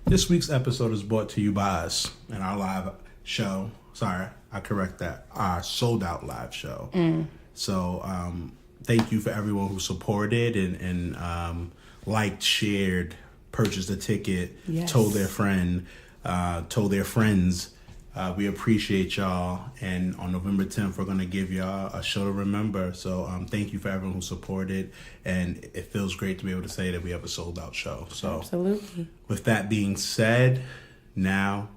This week's episode is brought to you by us and our live show. Sorry, I correct that. Our sold out live show. So thank you for everyone who supported and liked, shared, purchased a ticket, told their friend, told their friends. We appreciate y'all. And on November 10th, we're going to give y'all a show to remember. So thank you for everyone who supported. And it feels great to be able to say that we have a sold out show. So absolutely. With that being said, now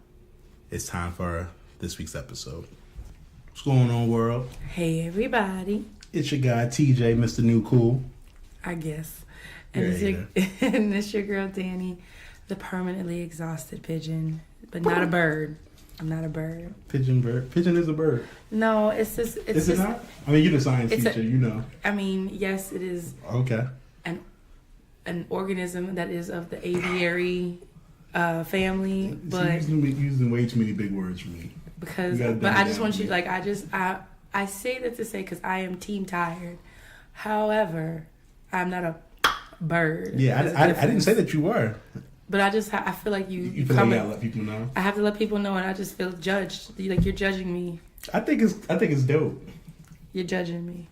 it's time for this week's episode. What's going on, world? Hey, everybody. It's your guy, TJ, Mr. New Cool. I guess. And it's your girl, Dani, the permanently exhausted pigeon, but not a bird. I'm not a bird. Pigeon bird. Pigeon is a bird. No, it's just... Is it not? I mean, you're the science teacher, you know. I mean, yes, it is. Okay. An organism that is of the aviary family, but... You're using way too many big words for me. But I just want you, like, I say that to say because I am team tired. However, I'm not a bird. Yeah, I didn't say that you were. But I feel like you feel like you gotta let people know. I have to let people know, and I just feel judged. Like you're judging me. I think it's dope. You're judging me.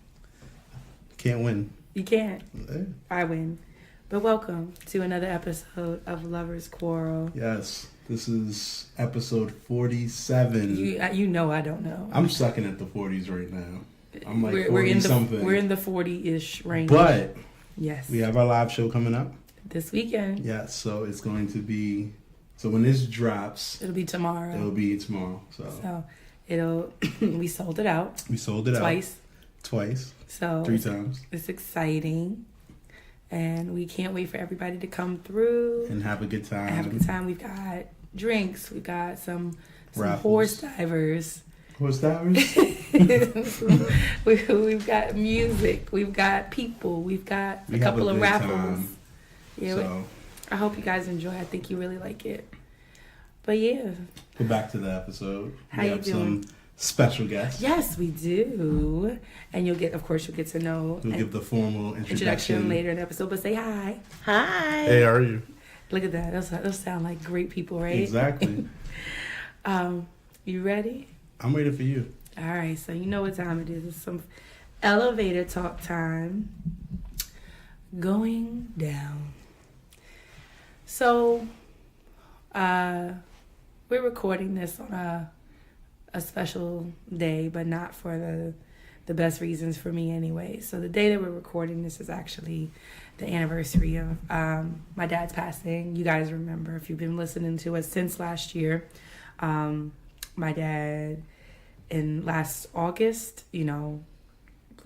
Can't win. You can't. I win. But welcome to another episode of Lovers Quarrel. Yes, this is episode 47. You know I don't know. I'm sucking at the 40s right now. I'm like 40-something. We're in the 40-ish range. But yes, we have our live show coming up this weekend. Yeah, so it's going to be... So when this drops... It'll be tomorrow. So we sold it out. We sold it Twice. So 3 times. It's exciting. And we can't wait for everybody to come through. And have a good time. We've got drinks. We've got some Raffles. Horse divers. Horse divers? We've got music. We've got people. We've got a couple of raffles. Time. Yeah, so, I hope you guys enjoy. I think you really like it. But yeah. Go back to the episode. How you doing? Some special guests. Yes, we do. And you'll get to know. We'll give the formal introduction later in the episode. But say hi. Hi. Hey, how are you? Look at that. Those sound like great people, right? Exactly. You ready? I'm ready for you. All right. So you know what time it is. It's some elevator talk time. Going down. So, we're recording this on a special day, but not for the best reasons for me anyway. So the day that we're recording this is actually the anniversary of my dad's passing. You guys remember if you've been listening to us since last year. My dad in last August,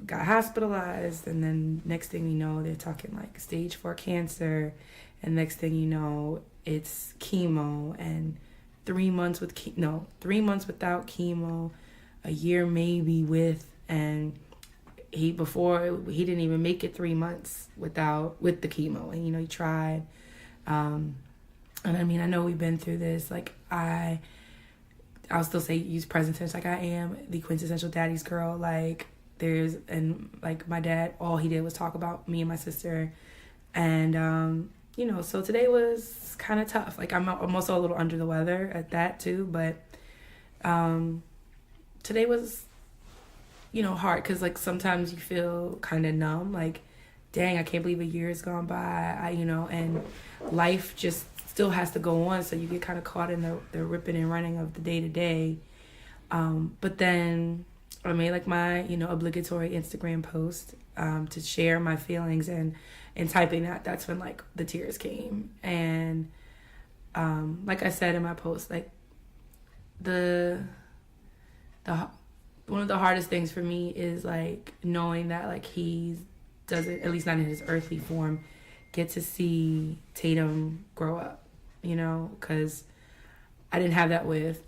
got hospitalized, and then next thing you know, they're talking like stage 4 cancer, and next thing you know, it's chemo, and 3 months with 3 months without chemo, a year maybe with, and he didn't even make it 3 months with the chemo, and he tried, and I mean I know we've been through this. Like I'll still say use present tense, like I am the quintessential daddy's girl. Like my dad, all he did was talk about me and my sister, and so today was kind of tough. Like I'm also a little under the weather at that too, but today was hard because like sometimes you feel kind of numb, like dang, I can't believe a year has gone by. And life just still has to go on, so you get kind of caught in the ripping and running of the day to day. But then I made like my obligatory Instagram post to share my feelings, and typing that's when like the tears came. And like I said in my post, like the one of the hardest things for me is like knowing that like he doesn't, at least not in his earthly form, get to see Tatum grow up, because I didn't have that with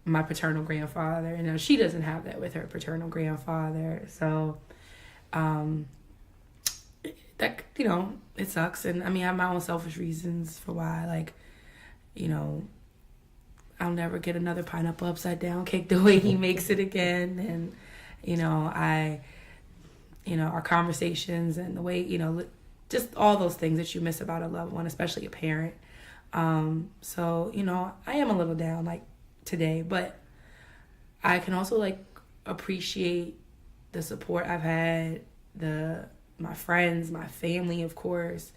my paternal grandfather, and now she doesn't have that with her paternal grandfather. So that it sucks. And I mean I have my own selfish reasons for why, like I'll never get another pineapple upside down cake the way he makes it again. And our conversations and the way just all those things that you miss about a loved one, especially a parent. So, I am a little down like today, but I can also like appreciate the support I've had, my friends, my family, of course,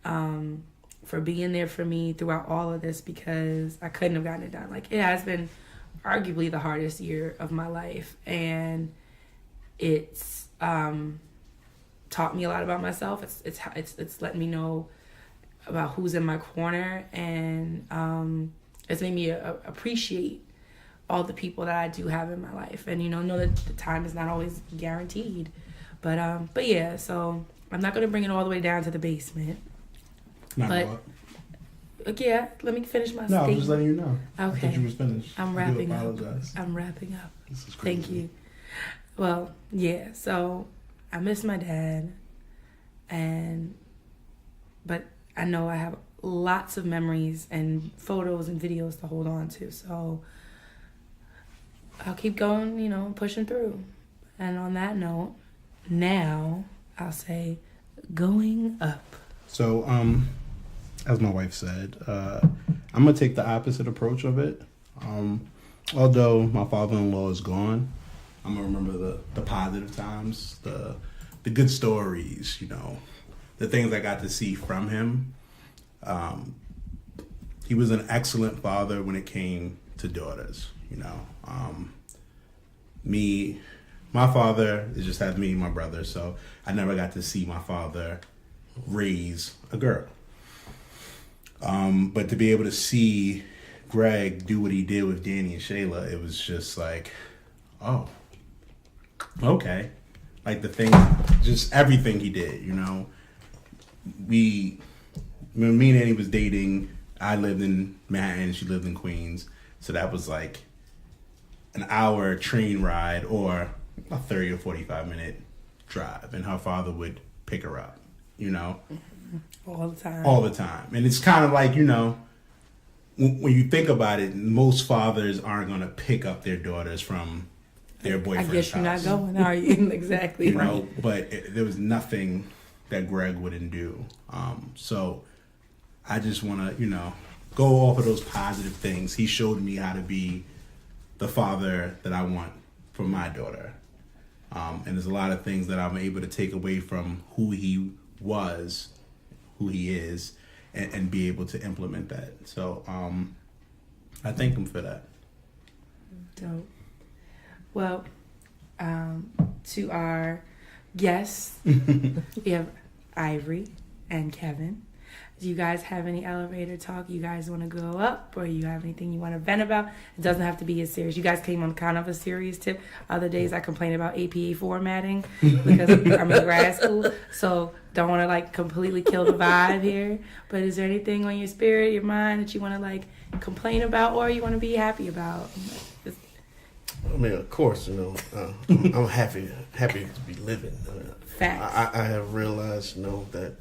for being there for me throughout all of this, because I couldn't have gotten it done. Like, it has been arguably the hardest year of my life, and it's taught me a lot about myself. It's let me know about who's in my corner, and it's made me appreciate all the people that I do have in my life, and know that the time is not always guaranteed, but yeah. So I'm not gonna bring it all the way down to the basement, yeah. Let me finish my statement. I'm just letting you know. Okay, I thought you was finished. I'm wrapping up. I'm wrapping up. This is crazy. Thank you. Well, yeah. So I miss my dad, but I know I have lots of memories and photos and videos to hold on to. So I'll keep going, pushing through. And on that note, now I'll say going up. So, as my wife said, I'm going to take the opposite approach of it. Although my father-in-law is gone, I'm going to remember the positive times, the good stories, the things I got to see from him. He was an excellent father when it came to daughters, my father just had me and my brother, so I never got to see my father raise a girl. But to be able to see Greg do what he did with Dani and Shayla, it was just like, oh, okay. Like just everything he did, when me and Annie was dating, I lived in Manhattan, she lived in Queens, so that was like an hour train ride or a 30 or 45 minute drive, and her father would pick her up, all the time. And it's kind of like, when you think about it, most fathers aren't going to pick up their daughters from their boyfriend's house. I guess you're not going, are you? Exactly. Right. But there was nothing that Greg wouldn't do. So I just want to, go off of those positive things. He showed me how to be the father that I want for my daughter. And there's a lot of things that I'm able to take away from who he was, who he is, and be able to implement that. So I thank him for that. Dope. Well, to our guests, we have Ivori and Kevin. Do you guys have any elevator talk you guys want to go up, or you have anything you want to vent about? It doesn't have to be as serious. You guys came on kind of a serious tip. Other days I complain about APA formatting because I'm in grad school, so don't want to completely kill the vibe here. But is there anything on your spirit, your mind that you want to complain about, or you want to be happy about? I mean, of course, I'm happy to be living. Facts. I have realized, that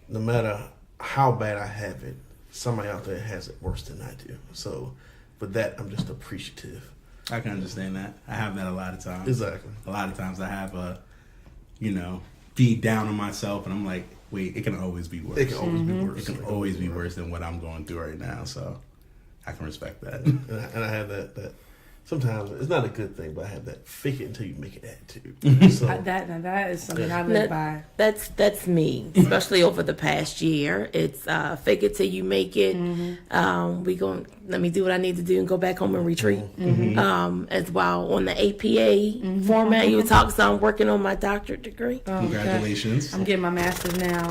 no matter how bad I have it, somebody out there has it worse than I do. So for that, I'm just appreciative. I can understand that. I have that a lot of times. Exactly. A lot of times I have be down on myself, and I'm like, wait, it can always be worse. It can always be worse. It can always be worse than what I'm going through right now. So I can respect that. And I have that. Sometimes it's not a good thing, but I have that fake it until you make it attitude. So that is something I live by. That's me, especially over the past year. It's fake it till you make it. Mm-hmm. Let me do what I need to do and go back home and retreat. Mm-hmm. As well on the APA format you talk. So I'm working on my doctorate degree. Oh, congratulations! I'm getting my master's now.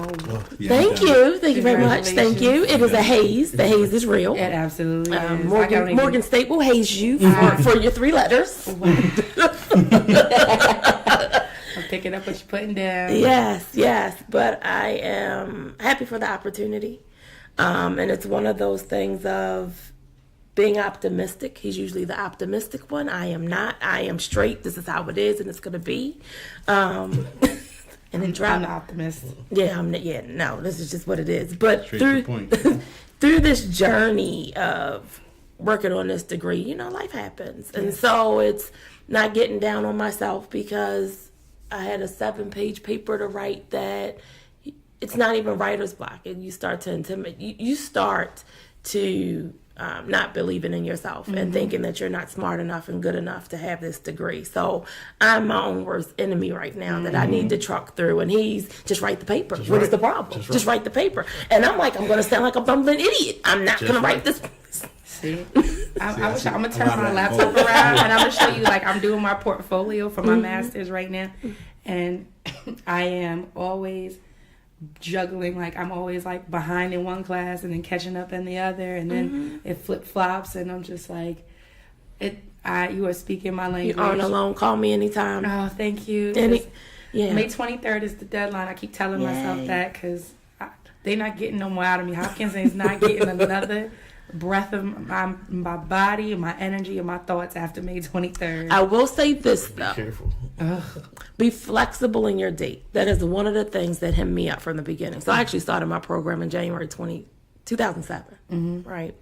Thank you very much. Thank you. It is a haze. The haze is real. It absolutely is. Morgan State will haze you for your 3 letters. Wow. I'm picking up what you're putting down. Yes. But I am happy for the opportunity. And it's one of those things of being optimistic. He's usually the optimistic one. I am not. I am straight. This is how it is, and it's going to be. And then I'm the optimist. No, this is just what it is. But straight to the point. Through this journey of working on this degree, life happens. And so it's not getting down on myself because I had a 7-page paper to write that it's not even writer's block. And you start to intimidate. You start to not believing in yourself and thinking that you're not smart enough and good enough to have this degree. So I'm my own worst enemy right now that I need to truck through. And he's just write the paper. What is the problem? Just write the paper. And I'm like, I'm going to sound like a bumbling idiot. I'm not going to write this. See, I'm gonna turn my laptop around and I'm gonna show you, like, I'm doing my portfolio for my master's right now, and I am always juggling. Like, I'm always like behind in one class and then catching up in the other, and then it flip flops, and I'm just like, you are speaking my language. You aren't alone. Call me anytime. Oh, thank you. Yeah. May 23rd is the deadline. I keep telling myself that because they're not getting no more out of me. Hopkins is not getting another breath of my body and my energy and my thoughts after May 23rd. I will say this, though. Be careful. Be flexible in your date. That is one of the things that hemmed me up from the beginning. So I actually started my program in January 2007, right?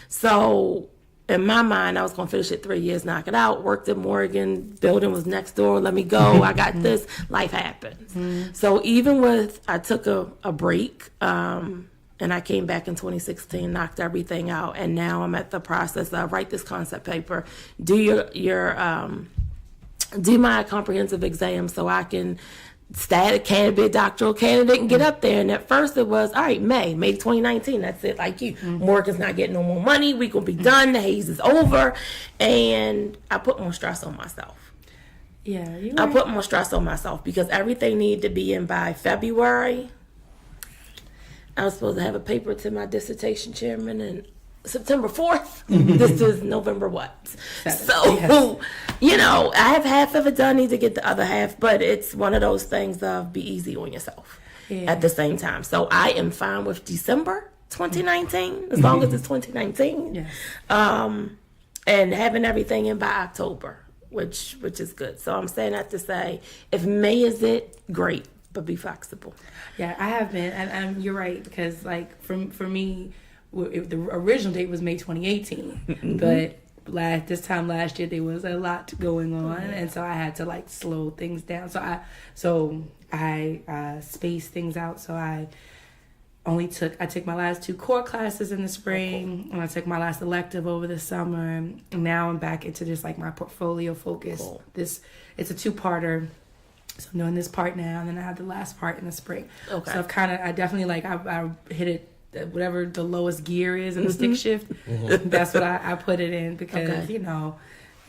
So in my mind, I was going to finish it 3 years, knock it out, worked at Morgan, building was next door, let me go, I got this, life happens. So even with, I took a break, and I came back in 2016, knocked everything out, and now I'm at the process of write this concept paper, do do my comprehensive exam so I can candidate, doctoral candidate, and get up there. And at first it was, all right, May 2019, that's it, like you. Morgan's not getting no more money, we gonna be done, the haze is over, and I put more stress on myself. Yeah, I put more stress on myself because everything needed to be in by February. I was supposed to have a paper to my dissertation chairman in September 4th. This is November what? So, you know, I have half of it done, need to get the other half, but it's one of those things of be easy on yourself at the same time. So I am fine with December 2019, as long as it's 2019. Yes. And having everything in by October, which is good. So I'm saying that to say, if May is it, great, but be flexible. Yeah, I have been, and you're right, because like for me, the original date was May 2018, but this time last year there was a lot going on, and so I had to like slow things down. So I spaced things out. So I took my last 2 core classes in the spring, and I took my last elective over the summer. And now I'm back into just like my portfolio focus. Cool. It's a 2-parter. So I'm doing this part now, and then I have the last part in the spring. Okay. So I definitely like, I hit it, whatever the lowest gear is in the stick shift, that's what I put it in because, you know,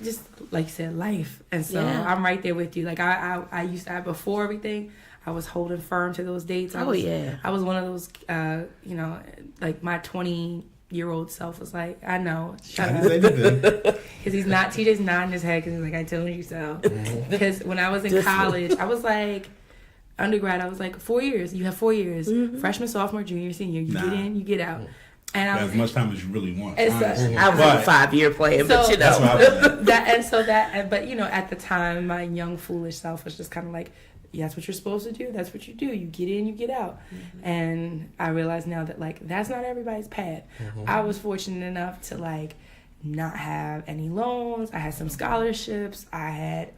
just like you said, life. And so I'm right there with you. Like I used to, before everything, I was holding firm to those dates. I was one of those, you know, like my 20-year-old self was like, I know. Because TJ's nodding his head because he's like, I told you so. Because when I was in college, I was like, undergrad, I was like, 4 years. You have 4 years. Freshman, sophomore, junior, senior. You get in, you get out. And I was, as much time as you really want. I was a 5-year plan, but you know. But you know, at the time, my young, foolish self was just kind of like, that's what you're supposed to do. That's what you do. You get in, you get out. And I realize now that like that's not everybody's path. I was fortunate enough to like not have any loans. I had some scholarships. I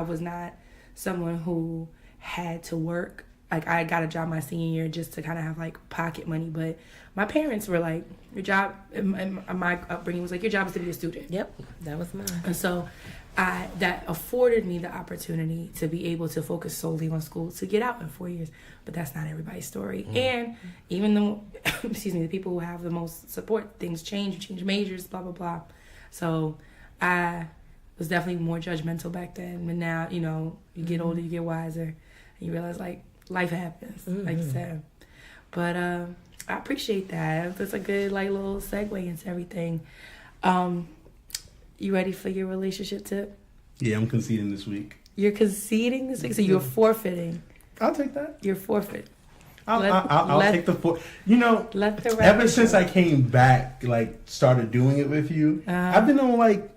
was not someone who had to work. Like I got a job my senior year just to kind of have like pocket money. But my parents were like, your job, and my upbringing was like, your job is to be a student. Yep, that was mine. And so that afforded me the opportunity to be able to focus solely on school to get out in 4 years. But that's not everybody's story. And even the the people who have the most support, things change, you change majors, blah, blah, blah. So I was definitely more judgmental back then. And now, you know, you get older, you get wiser, and you realize like life happens, like you said. But I appreciate that. That's a good like little segue into everything. You ready for your relationship tip? Yeah, I'm conceding this week. You're conceding this week? So you're forfeiting. I'll take that. You're forfeit. I'll take the You know, ever since I came back, like started doing it with you, I've been on like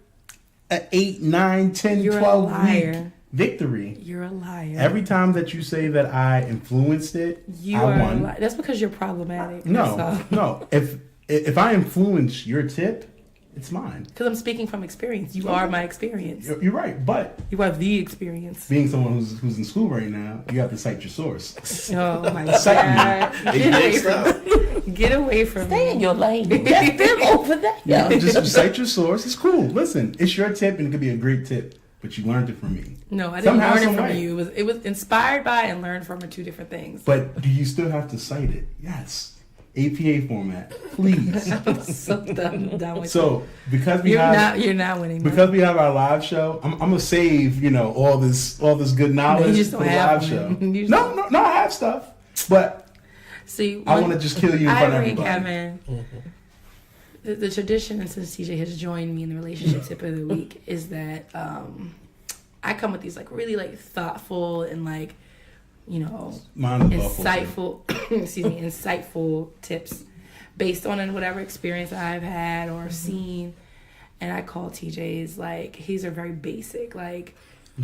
an 8, 9, 10, 12 week victory. You're a liar. Every time that you say that I influenced it, I won. That's because you're problematic. No. If I influence your tip, It's mine. Because I'm speaking from experience. You are my experience. You're right, but You are the experience. being someone who's in school right now, you have to cite your source. Oh my Cite God. Hey, next up. Get away from Stay me. in your lane. That's them over there. Yeah, just cite your source. It's cool. Listen, it's your tip, and it could be a great tip, but you learned it from me. No, I didn't Somehow, learn it some from way. you. It was inspired by and learned from are two different things. But do you still have to cite it? Yes. APA format, please. So done with So because we you. have You're not winning. because we have our live show, I'm gonna save all this good knowledge You just for don't the have live show. one. You just No, I have stuff, but See, I want to just kill you in front of Ivori and everybody. Kevin, the tradition, and since TJ has joined me in the relationship tip of the week, is that I come with these like really like thoughtful and like Mine is awful, too. insightful, insightful tips based on whatever experience I've had or seen. And I call TJ's like these are very basic, like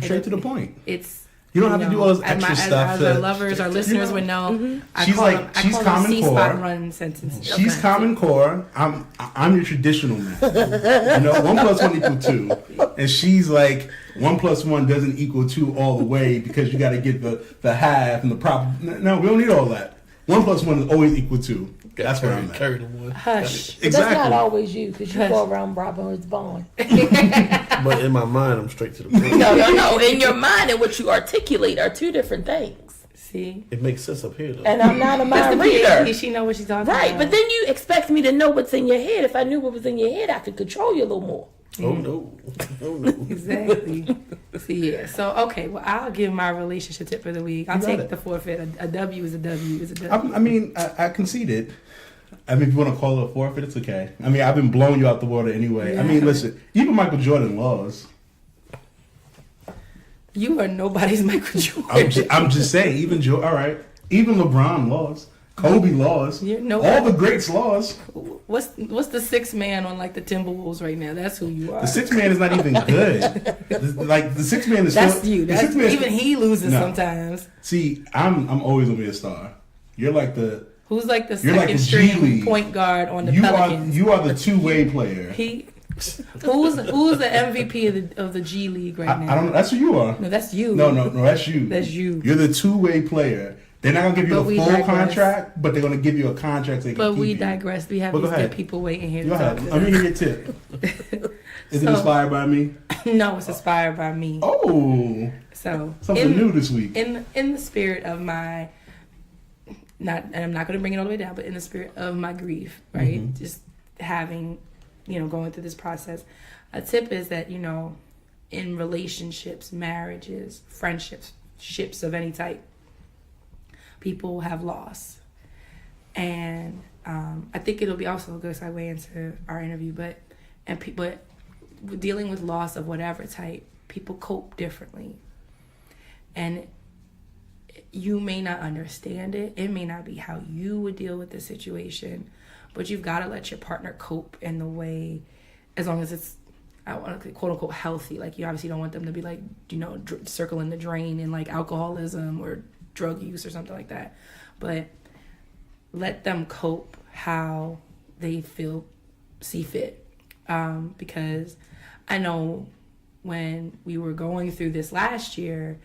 Straight to the point. It's You don't have to do all this as extra stuff. As to- our lovers, our listeners would know. I She's call like- them, I she's call Common them C-spot Core. run sentences. She's Okay. Common Core. I'm your traditional man. 1 + 1 = 2, and she's like 1 + 1 doesn't equal 2 all the way because you got to get the half and the proper. No, we don't need all that. 1 + 1 is always equal 2. That's where I'm at. Carry the one. Hush. But that's not Exactly. always you, because you go around robbing his bond. But in my mind, I'm straight to the point. No. In your mind and what you articulate are two different things. See? It makes sense up here, though. And I'm not a That's mind the reader. PhD. She know what she's talking Right, about. but then you expect me to know what's in your head. If I knew what was in your head, I could control you a little more. Oh, no. Oh, no. Exactly. See, yeah. So, okay, well, I'll give my relationship tip for the week. I'll You got take it. the forfeit. A W is a W is a W. I mean, I conceded. I mean, if you want to call it a forfeit, it's okay. I mean, I've been blowing you out the water anyway. Yeah. I mean, listen, even Michael Jordan lost. You are nobody's Michael Jordan. I'm just saying, all right, even LeBron lost. Kobe lost. You're no- All the greats lost. What's the sixth man on like the Timberwolves right now? That's who you are. The sixth man is not even good. The sixth man is That's still, you. the That's sixth man is- even he loses No. sometimes. See, I'm always gonna be a star. You're like the Who's like the You're like second the G string League. point guard on the you Pelicans? are the two-way player. Who's the MVP of the G League right now? I don't know. That's who you are. No, that's you. No, that's you. That's you. You're the two-way player. They're not gonna give you But the we full digress. contract, but they're gonna give you a contract. So they can But keep we you. digress. We have Well, go these ahead. good people waiting here Go to talk ahead. to Let me us. hear your tip. Is it So- inspired by me? No, it's inspired by me. Oh, So something new this week. in the spirit of my and I'm not going to bring it all the way down, but in the spirit of my grief, right? Mm-hmm. Just having, going through this process. A tip is that, in relationships, marriages, friendships, ships of any type, people have loss. And I think it'll be also a good segue into our interview, but dealing with loss of whatever type, people cope differently. And you may not understand it. It may not be how you would deal with the situation, but you've got to let your partner cope in the way, as long as it's, I want to quote unquote healthy. Like, you obviously don't want them to be like, circling the drain in like alcoholism or drug use or something like that. But let them cope how they see fit. Because I know when we were going through this last year,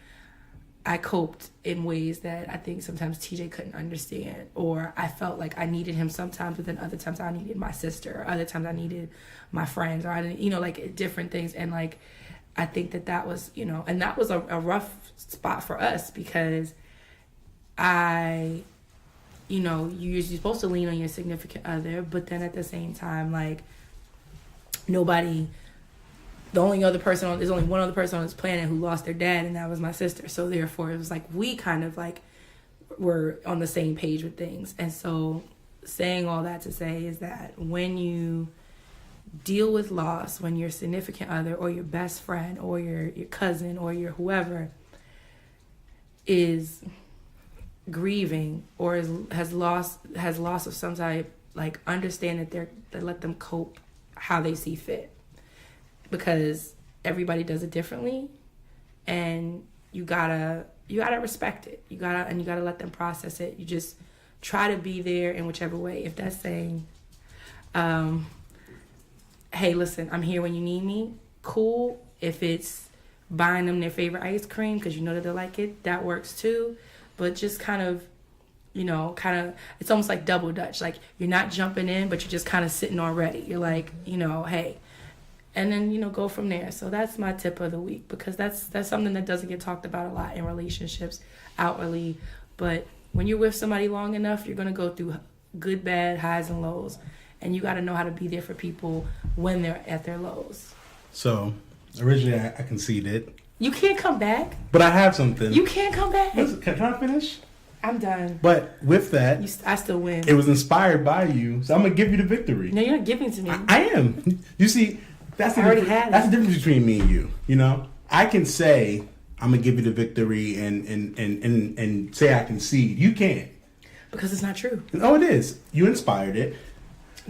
I coped in ways that I think sometimes TJ couldn't understand, or I felt like I needed him sometimes, but then other times I needed my sister, or other times I needed my friends, or I didn't, like different things. And like, I think that was, and that was a rough spot for us, because you're supposed to lean on your significant other, but then at the same time, like, there's only one other person on this planet who lost their dad, and that was my sister. So therefore, it was like we kind of like were on the same page with things. And so, saying all that to say is that when you deal with loss, when your significant other or your best friend or your cousin or your whoever is grieving or has loss of some type, like, understand that they let them cope how they see fit. Because everybody does it differently, and you gotta respect it. You gotta let them process it. You just try to be there in whichever way. If that's saying, hey, listen, I'm here when you need me. Cool. If it's buying them their favorite ice cream because you know that they like it, that works too. But just kind of, it's almost like double dutch. Like, you're not jumping in, but you're just kind of sitting already. You're like, hey. And then, go from there. So that's my tip of the week, because that's something that doesn't get talked about a lot in relationships outwardly. But when you're with somebody long enough, you're going to go through good, bad, highs and lows. And you got to know how to be there for people when they're at their lows. So, originally I conceded. You can't come back. But I have something. You can't come back. Listen, can I finish? I'm done. But with that, I still win. It was inspired by you, so I'm going to give you the victory. No, you're not giving it to me. I am. You see, that's the difference between me and you, I can say I'm going to give you the victory and say I concede. You can't. Because it's not true. No, it is. You inspired it.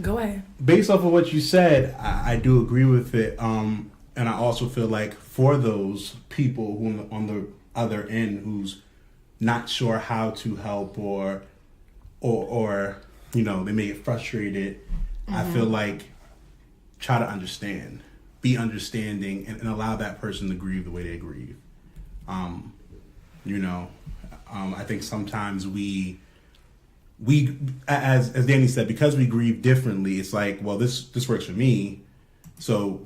Go ahead. Based off of what you said, I do agree with it. And I also feel like for those people who on the other end who's not sure how to help or they may get frustrated, I feel like try to understand, be understanding, and allow that person to grieve the way they grieve. I think sometimes we as Danny said, because we grieve differently, it's like, well, this works for me, so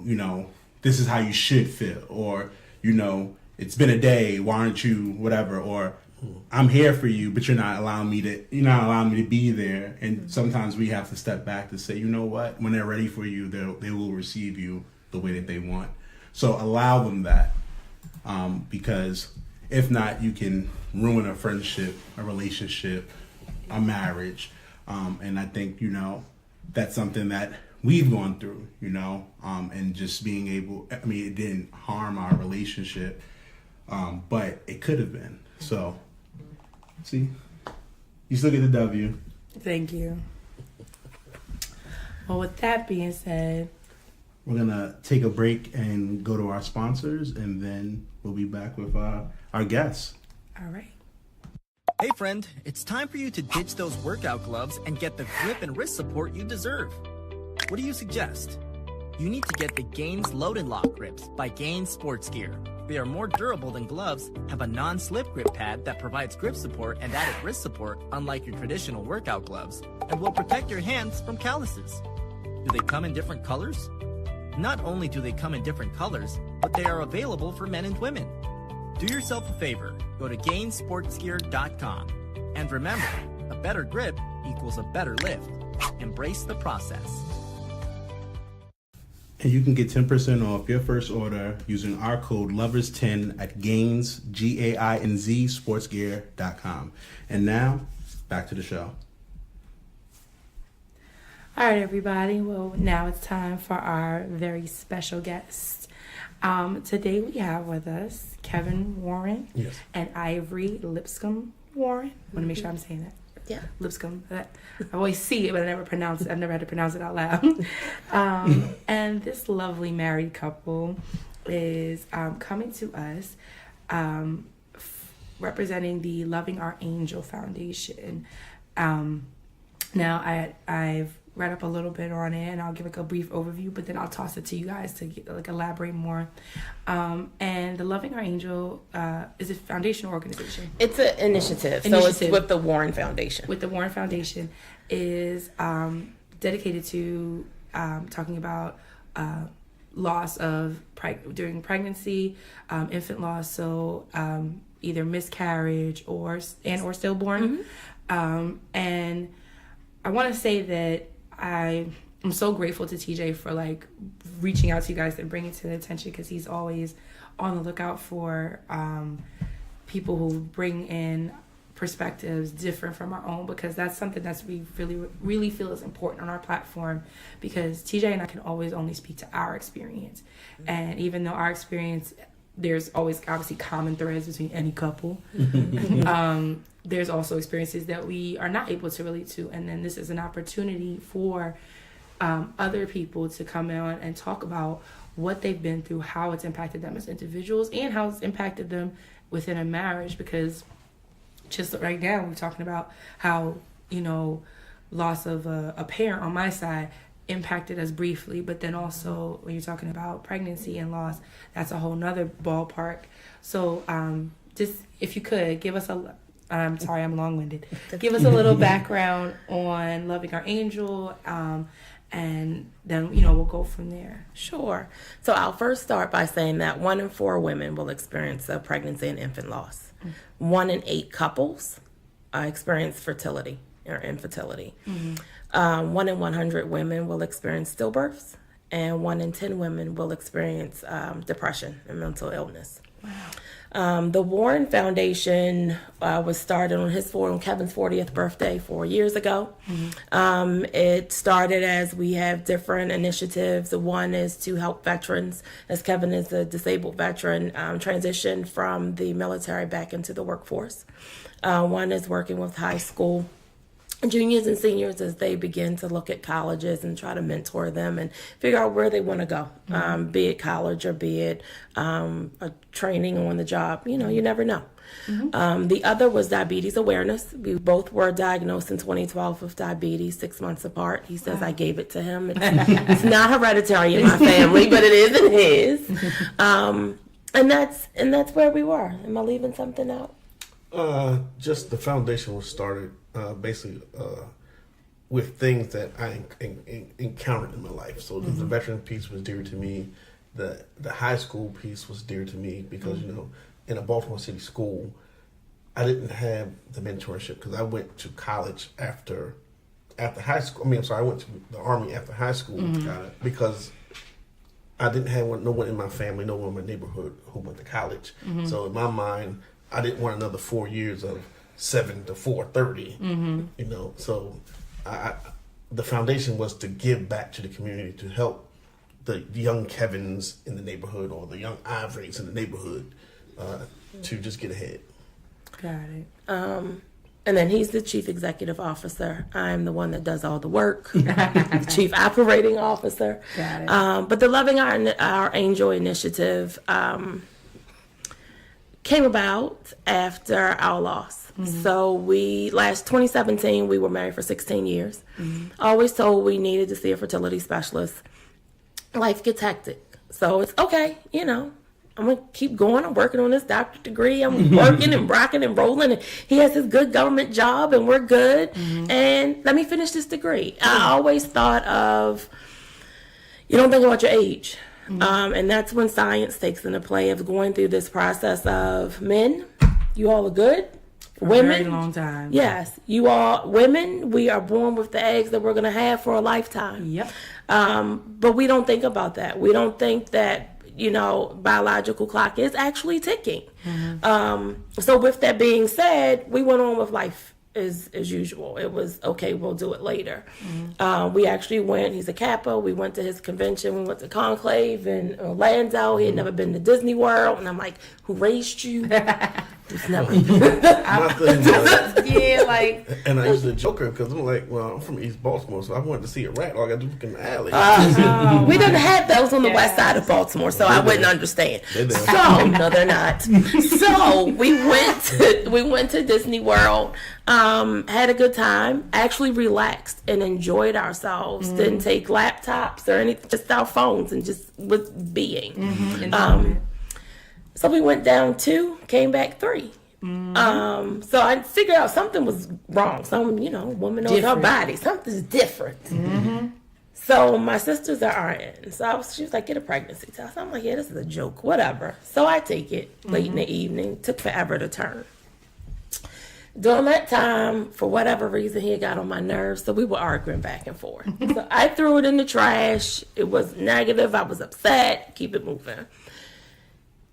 this is how you should feel, or it's been a day, why aren't you whatever, or I'm here for you, but you're not allowing me to be there. And sometimes we have to step back to say, you know what, when they're ready for you, they will receive you the way that they want. So allow them that, because if not, you can ruin a friendship, a relationship, a marriage. And I think, that's something that we've gone through, and just being able, it didn't harm our relationship, but it could have been. So, see, you still get the W. Thank you. Well, with that being said, we're going to take a break and go to our sponsors, and then we'll be back with our guests. All right. Hey friend, it's time for you to ditch those workout gloves and get the grip and wrist support you deserve. What do you suggest? You need to get the Gainz Load and Lock grips by Gainz Sports Gear. They are more durable than gloves, have a non-slip grip pad that provides grip support and added wrist support unlike your traditional workout gloves, and will protect your hands from calluses. Do they come in different colors? Not only do they come in different colors, but they are available for men and women. Do yourself a favor, go to GainSportsGear.com. And remember, a better grip equals a better lift. Embrace the process. And you can get 10% off your first order using our code LOVERS10 at Gainz, Gainz, sportsgear.com. And now, back to the show. All right, everybody. Well, now it's time for our very special guest. Today we have with us Kevin Warren and Ivori Lipscomb-Warren. I want to make sure I'm saying that. Yeah. Lipscomb. I always see it, but I never pronounce it. I've never had to pronounce it out loud. And this lovely married couple is coming to us representing the Loving Our Angel Foundation. Now, I've read up a little bit on it, and I'll give a brief overview, but then I'll toss it to you guys to elaborate more. And the Loving Our Angel is a foundation organization. It's an initiative. So it's with the Warren Foundation. With the Warren Foundation is dedicated to talking about loss of during pregnancy, infant loss, so either miscarriage or stillborn. Mm-hmm. And I want to say that I'm so grateful to TJ for reaching out to you guys and bringing it to the attention, because he's always on the lookout for people who bring in perspectives different from our own, because that's something that's we really feel is important on our platform, because TJ and I can always only speak to our experience. And even though our experience, there's always obviously common threads between any couple. There's also experiences that we are not able to relate to. And then this is an opportunity for other people to come on and talk about what they've been through, how it's impacted them as individuals, and how it's impacted them within a marriage. Because just right now, we're talking about how, loss of a parent on my side impacted us briefly, but then also when you're talking about pregnancy and loss, that's a whole nother ballpark. So just if you could give us I'm sorry, I'm long-winded. Give us a little background on Loving Our Angel, and then, we'll go from there. Sure. So I'll first start by saying that 1 in 4 women will experience a pregnancy and infant loss. 1 in 8 couples experience fertility or infertility. 1 in 100 women will experience stillbirths, and 1 in 10 women will experience depression and mental illness. Wow. The Warren Foundation was started on Kevin's 40th birthday 4 years ago. It started as we have different initiatives. One is to help veterans, as Kevin is a disabled veteran, transition from the military back into the workforce. One is working with high school juniors and seniors as they begin to look at colleges and try to mentor them and figure out where they want to go, be it college or be it a training on the job. You never know. The other was diabetes awareness. We both were diagnosed in 2012 with diabetes, 6 months apart. He says I gave it to him. It's not hereditary in my family, but it is in his. And that's where we were. Am I leaving something out? Just the foundation was started basically with things that I encountered in my life. So the veteran piece was dear to me. The high school piece was dear to me because, in a Baltimore City school, I didn't have the mentorship because I went to college after high school. I went to the Army after high school because I didn't have no one in my family, no one in my neighborhood who went to college. So in my mind, I didn't want another 4 years of 7 to 4:30. So the foundation was to give back to the community to help the young Kevins in the neighborhood or the young Ivories in the neighborhood to just get ahead. Got it. And then he's the chief executive officer. I'm the one that does all the work, the chief operating officer. Got it. But the Loving Our Angel initiative came about after our loss. So 2017, we were married for 16 years. Always told we needed to see a fertility specialist. Life gets hectic. So it's okay, I'm going to keep going. I'm working on this doctorate degree. I'm working and rocking and rolling. And he has his good government job and we're good. And let me finish this degree. I always thought of, you don't think about your age. And that's when science takes into play of going through this process of men, you all are good. Women, a very long time. Yes, you all women. We are born with the eggs that we're going to have for a lifetime. Yep. But we don't think about that. We don't think that biological clock is actually ticking. So with that being said, we went on with life as usual. It was okay. We'll do it later. We actually went. He's a Kappa. We went to his convention. We went to Conclave in Orlando. He had never been to Disney World, and I'm like, "Who raised you?" It's never. Yeah, like. And I used to joke her because I'm like, well, I'm from East Baltimore, so I wanted to see a rat. All I got to do was look in the alley. We didn't have those on the west side of Baltimore, so I wouldn't understand. So no, they're not. So we went to Disney World. Had a good time. Actually relaxed and enjoyed ourselves. Didn't take laptops or anything, just our phones and just was being. So we went down 2, came back 3. So I figured out something was wrong. Some, woman knows her body. Something's different. So my sisters are RN. So she was like, get a pregnancy test. I'm like, yeah, this is a joke, whatever. So I take it late in the evening. Took forever to turn. During that time, for whatever reason, he got on my nerves, so we were arguing back and forth. So I threw it in the trash. It was negative. I was upset. Keep it moving.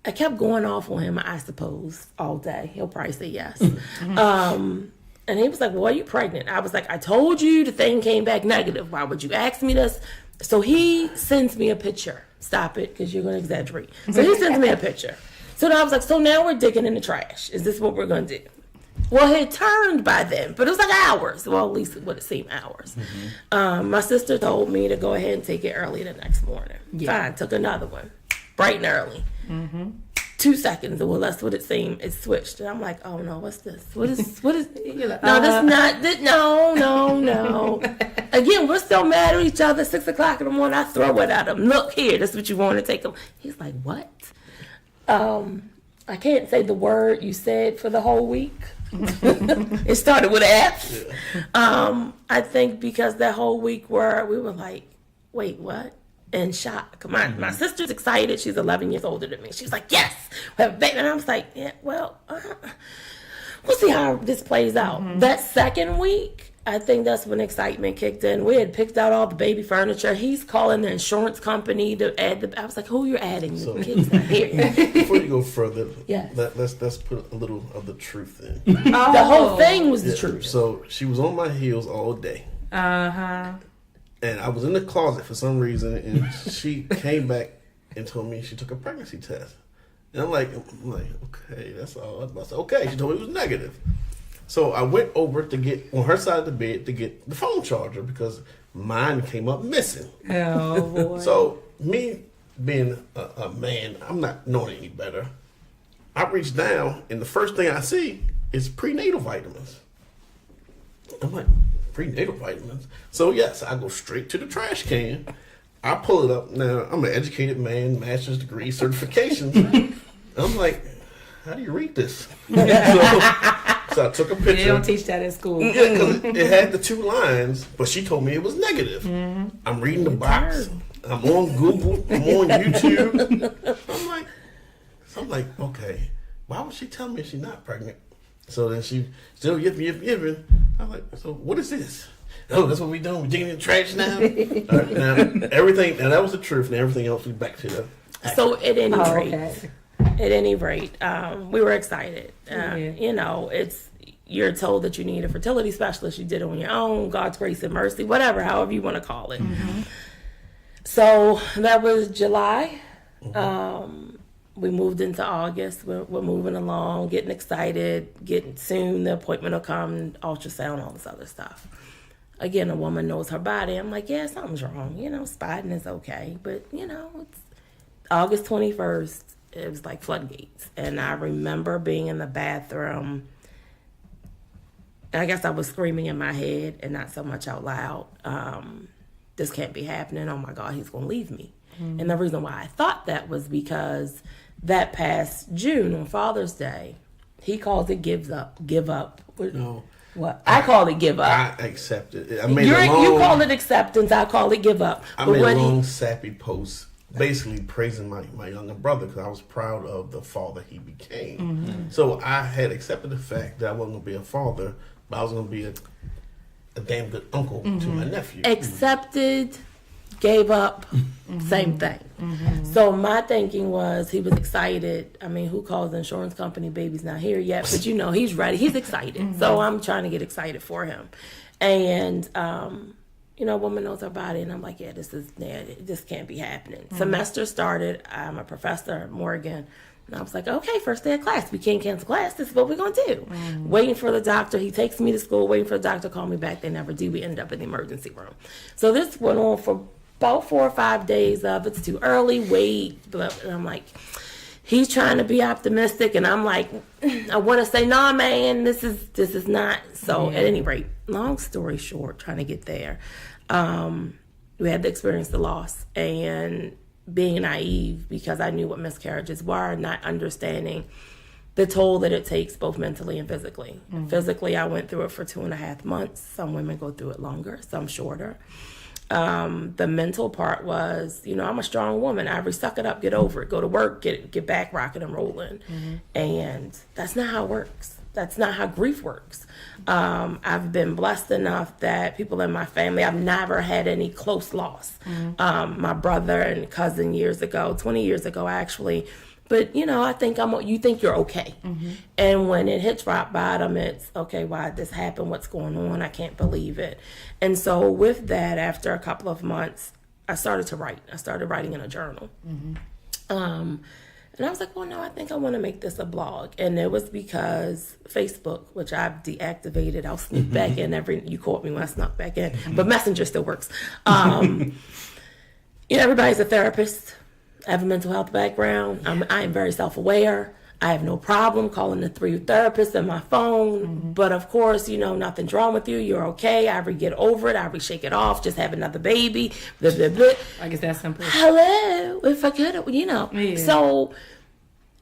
I kept going off on him, I suppose, all day. He'll probably say yes. And he was like, well, are you pregnant? I was like, I told you the thing came back negative. Why would you ask me this? So he sends me a picture. Stop it, because you're going to exaggerate. So he sends me a picture. So then I was like, so now we're digging in the trash. Is this what we're going to do? Well, it turned by then, but it was like hours. Well, at least it would have seemed hours. My sister told me to go ahead and take it early the next morning. Fine, took another one. Bright and early. 2 2 seconds. Well, that's what it seemed. It switched. And I'm like, oh no, what's this? What is, You're like, no, that's not, no. Again, we're still mad at each other. 6 o'clock in the morning, I throw it at him. Look here, that's what you want to take him. He's like, what? I can't say the word you said for the whole week. It started with an F. I think because that whole week we were like, wait, what? In shock. My sister's excited. She's 11 years older than me. She's like, yes, we have a baby. And I was like, yeah, well, we'll see how this plays out. That second week, I think that's when excitement kicked in. We had picked out all the baby furniture. He's calling the insurance company to add I was like, who you're adding? The kid's not here. Before you go further, Yes. let's put a little of the truth in. The whole thing was the truth. So she was on my heels all day. And I was in the closet for some reason, and she came back and told me she took a pregnancy test. And I'm like, okay, that's all. I said, okay. She told me it was negative. So I went over to get on her side of the bed to get the phone charger because mine came up missing. Oh boy. So me being a man, I'm not knowing any better. I reach down, and the first thing I see is prenatal vitamins. I'm like, prenatal vitamins? So yes, I go straight to the trash can. I pull it up. Now, I'm an educated man, master's degree, certifications. I'm like, how do you read this? So I took a picture. They don't teach that at school. Yeah, because it had the 2 lines, but she told me it was negative. I'm reading the box. I'm on Google. I'm on YouTube. I'm like, okay, why would she tell me she's not pregnant? So then she still yipping. I'm like, so what is this? Oh, that's what we doing? We digging in the trash now? All right, now everything. Now that was the truth. Now everything else we back to the. So at any rate. Okay. At any rate, we were excited. You know, you're told that you need a fertility specialist. You did it on your own, God's grace and mercy, whatever, however you want to call it. So that was July. We moved into August. We're moving along, getting excited, soon the appointment will come, ultrasound, all this other stuff. Again, a woman knows her body. I'm like, yeah, something's wrong. You know, spotting is okay. But, you know, it's August 21st. It was like floodgates. And I remember being in the bathroom. I guess I was screaming in my head and not so much out loud. This can't be happening. Oh my God, he's going to leave me. And the reason why I thought that was because that past June on Father's Day, he calls it give up. No. What? I call it give up. I accept it. You call it acceptance. I call it give up. I made a long sappy post basically praising my younger brother because I was proud of the father he became. So I had accepted the fact that I wasn't going to be a father, but I was going to be a damn good uncle to my nephew. Accepted, gave up, same thing. So my thinking was he was excited. I mean, who calls the insurance company, baby's not here yet? But you know, he's ready. He's excited. So I'm trying to get excited for him. And, you know, a woman knows her body, and I'm like, this can't be happening. Semester started. I'm a professor at Morgan, and I was like, okay, first day of class. We can't cancel class. This is what we're going to do. Waiting for the doctor. He takes me to school, waiting for the doctor to call me back. They never do. We ended up in the emergency room. So this went on for about 4 or 5 days of it's too early, wait. And I'm like, he's trying to be optimistic, and I'm like, I want to say, nah, man, this is not. So at any rate, long story short, trying to get there, we had to experience the loss and being naive because I knew what miscarriages were, not understanding the toll that it takes both mentally and physically. Physically, I went through it for 2.5 months. Some women go through it longer, some shorter. The mental part was, you know, I'm a strong woman. Ivori, suck it up, get over it, go to work, get back rocking and rolling. And that's not how it works. That's not how grief works. I've been blessed enough that people in my family, I've never had any close loss. My brother and cousin 20 years ago, actually. But, you know, I think you think you're okay. And when it hits rock bottom, it's, okay, why did this happen? What's going on? I can't believe it. And so with that, after a couple of months, I started to write. I started writing in a journal. And I was like, well, no, I think I want to make this a blog. And it was because Facebook, which I've deactivated, I'll sneak back in you caught me when I snuck back in, but Messenger still works. You know, everybody's a therapist. I have a mental health background. I am very self-aware. I have no problem calling the 3 therapists on my phone. But of course, nothing's wrong with you. You're okay. I get over it. I shake it off. Just have another baby. Blah, blah, blah. I guess that's simple. Hello, if I could, Yeah. So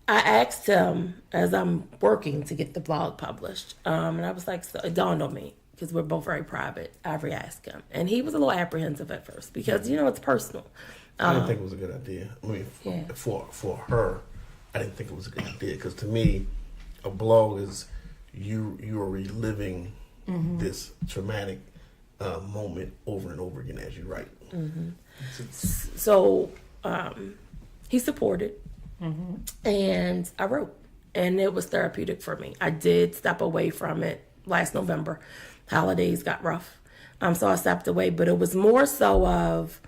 I asked him as I'm working to get the blog published. And I was like, so it dawned on me, because we're both very private. Ivori asked him. And he was a little apprehensive at first because, it's personal. I didn't think it was a good idea. I mean, for her, I didn't think it was a good idea, because to me, a blog is you are reliving this traumatic moment over and over again as you write. So he supported, and I wrote, and it was therapeutic for me. I did step away from it last November. Holidays got rough, so I stepped away. But it was more so of,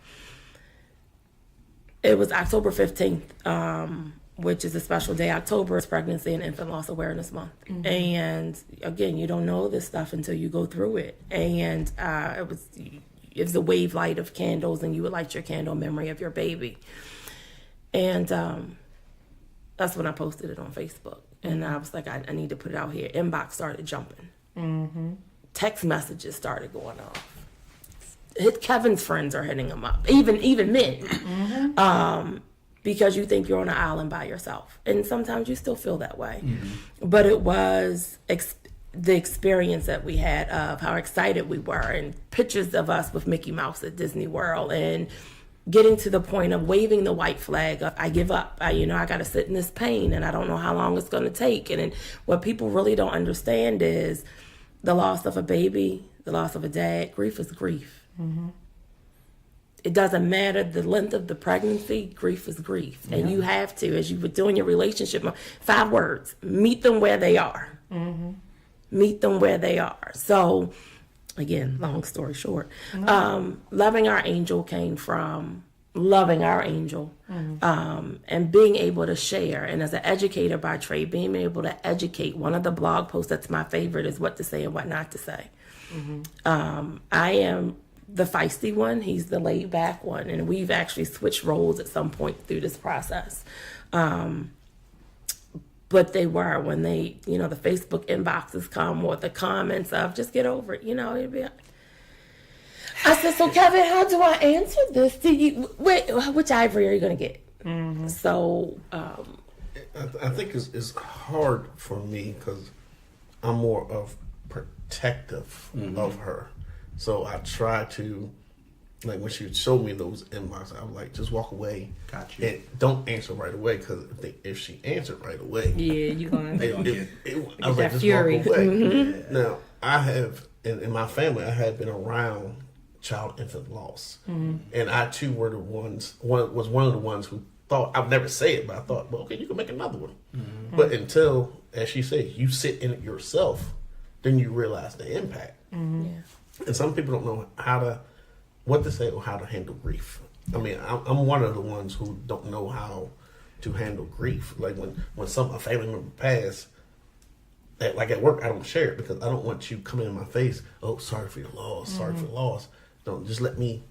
it was October 15th, which is a special day. October is Pregnancy and Infant Loss Awareness Month. And again, you don't know this stuff until you go through it. And it was a wave light of candles, and you would light your candle in memory of your baby. And that's when I posted it on Facebook. And I was like, I need to put it out here. Inbox started jumping. Text messages started going off. Kevin's friends are hitting him up, even men, because you think you're on an island by yourself, and sometimes you still feel that way. But it was the experience that we had of how excited we were, and pictures of us with Mickey Mouse at Disney World, and getting to the point of waving the white flag of, I give up. I got to sit in this pain, and I don't know how long it's going to take. And what people really don't understand is the loss of a baby, the loss of a dad. Grief is grief. It doesn't matter the length of the pregnancy. Grief is grief. And you have to, as you were doing your relationship, 5 words: meet them where they are. Meet them where they are. So again, long story short, loving our angel came from loving our angel, and being able to share. And as an educator by trade, being able to educate. One of the blog posts that's my favorite is what to say and what not to say. I am the feisty one. He's the laid back one. And we've actually switched roles at some point through this process. But they were, when they, the Facebook inboxes come, or the comments of, just get over it, it'd be, I said, so Kevin, how do I answer this to you? Which Ivori are you going to get? So, I think it's hard for me, because I'm more of protective of her. So I try to, like, when she showed me those inboxes, I was like, just walk away. Got you. And don't answer right away, because if she answered right away, you're going to I was like, just fury. walk away. Now, I have, in my family, I had been around child infant loss. And I too were the ones, was one of the ones who thought, I'd never say it, but I thought, well, okay, you can make another one. But until, as she said, you sit in it yourself, then you realize the impact. And some people don't know what to say or how to handle grief. I mean, I'm one of the ones who don't know how to handle grief. Like when a family member passed, like at work, I don't share it, because I don't want you coming in my face. Oh, sorry for your loss. Sorry for the loss. Don't, just let me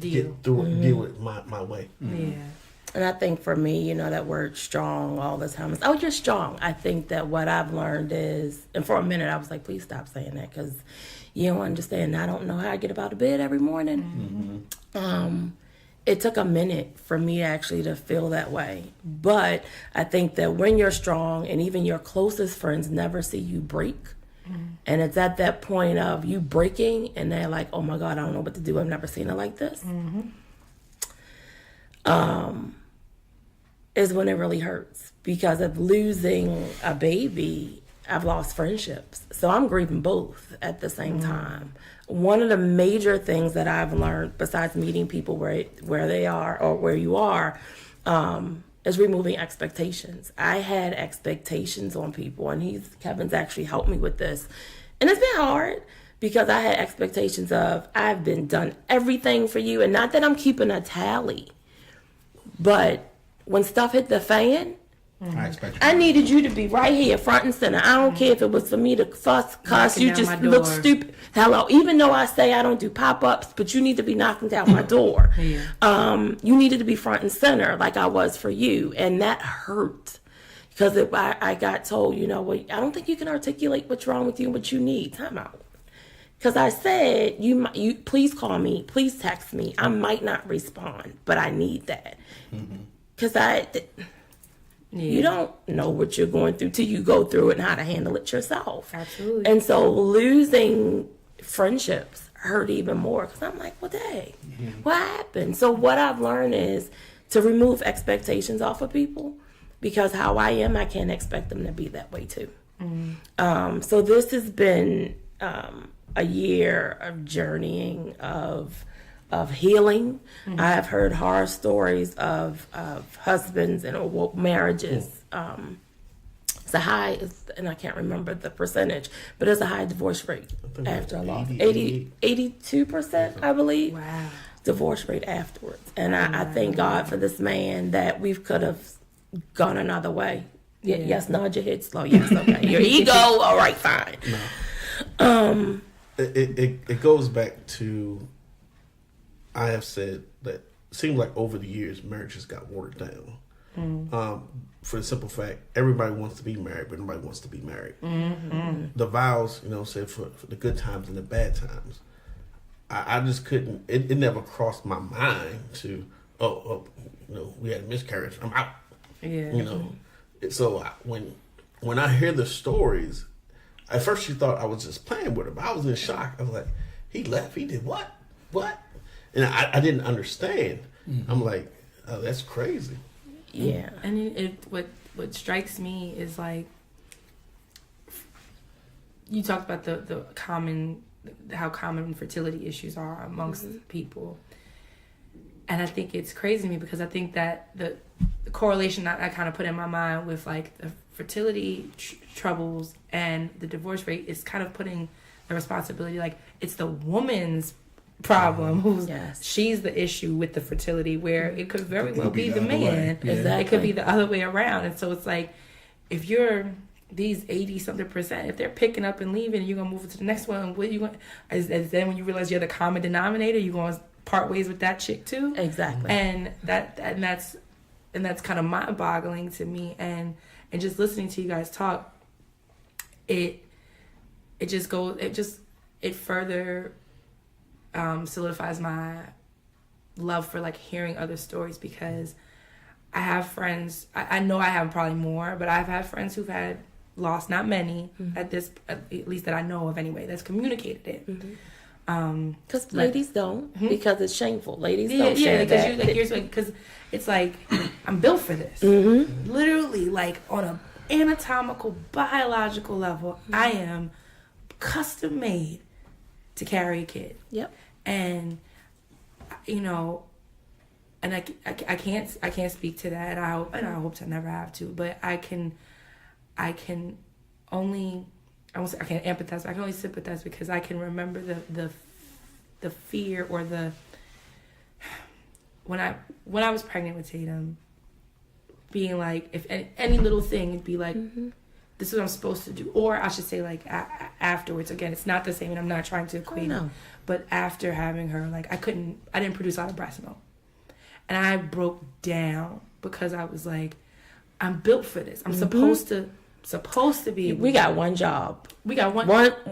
get through it, deal with it my way. Yeah. and I think for me, that word strong all the time is, oh, you're strong. I think that what I've learned is, and for a minute I was like, please stop saying that, because you don't understand. I don't know how I get up out of bed every morning. It took a minute for me actually to feel that way. But I think that when you're strong, and even your closest friends never see you break, and it's at that point of you breaking, and they're like, oh my God, I don't know what to do. I've never seen it like this. Is when it really hurts, because of losing a baby, I've lost friendships. So I'm grieving both at the same time. One of the major things that I've learned, besides meeting people where they are or where you are, is removing expectations. I had expectations on people, and Kevin's actually helped me with this. And it's been hard, because I had expectations of, I've been done everything for you, and not that I'm keeping a tally, but when stuff hit the fan, I expect you. I needed you to be right here, front and center. I don't care if it was for me to fuss, cuss. Knocking You down just my look door. stupid. Hello. Even though I say I don't do pop-ups, but you need to be knocking down my door. Yeah. You needed to be front and center like I was for you. And that hurt. Because I got told, you know, well, I don't think you can articulate what's wrong with you and what you need. Time out. Because I said, you please call me, please text me. I might not respond, but I need that. Because you don't know what you're going through till you go through it and how to handle it yourself. Absolutely. And so losing friendships hurt even more because I'm like, well, dang, what happened? So what I've learned is to remove expectations off of people because how I am, I can't expect them to be that way too. So this has been a year of journeying of healing. I have heard horror stories of husbands and marriages. It's a high, and I can't remember the percentage, but it's a high divorce rate after a loss. 82%, I believe. Wow. Divorce rate afterwards. And I thank God for this man that we could have gone another way. Yes, nod your head slow. Yes, okay. Your ego, all right, fine. No. It goes back to, I have said that it seems like over the years marriages got watered down. For the simple fact, everybody wants to be married, but nobody wants to be married. The vows, said for the good times and the bad times. I just couldn't. It never crossed my mind to we had a miscarriage. I'm out. Yeah. So when I hear the stories, at first she thought I was just playing with her, but I was in shock. I was like, he left. He did what? What? And I didn't understand. I'm like, oh, that's crazy. Yeah. And what strikes me is like, you talked about how common fertility issues are amongst people. And I think it's crazy to me because I think that the correlation I kind of put in my mind with like the fertility troubles and the divorce rate is kind of putting the responsibility, like it's the woman's problem she's the issue with the fertility, where it could very well be the man. Exactly. It could be the other way around. And so it's like, if you're these 80-something%, if they're picking up and leaving, you're gonna move to the next one. What you going? Is then when you realize you're the common denominator, you're gonna part ways with that chick too. Exactly. And that's kind of mind-boggling to me. And just listening to you guys talk, it further solidifies my love for like hearing other stories, because I have friends, I know I have probably more, but I've had friends who've had loss, not many at least that I know of anyway, that's communicated it. Because ladies don't, because it's shameful. Ladies don't share that. Because it's like, I'm built for this. Literally, like on a anatomical, biological level, I am custom made to carry a kid. Yep. And and I can't speak to that, and I hope to never have to, but I can only, I won't say I can't empathize, but I can only sympathize because I can remember the fear or the when I was pregnant with Tatum, being like, if any little thing, it'd be like, this is what I'm supposed to do, or I should say like afterwards. Again, it's not the same, and I'm not trying to equate it, but after having her, like I didn't produce a lot of breast milk, and I broke down because I was like, I'm built for this. I'm supposed to be. We got one job. We got one.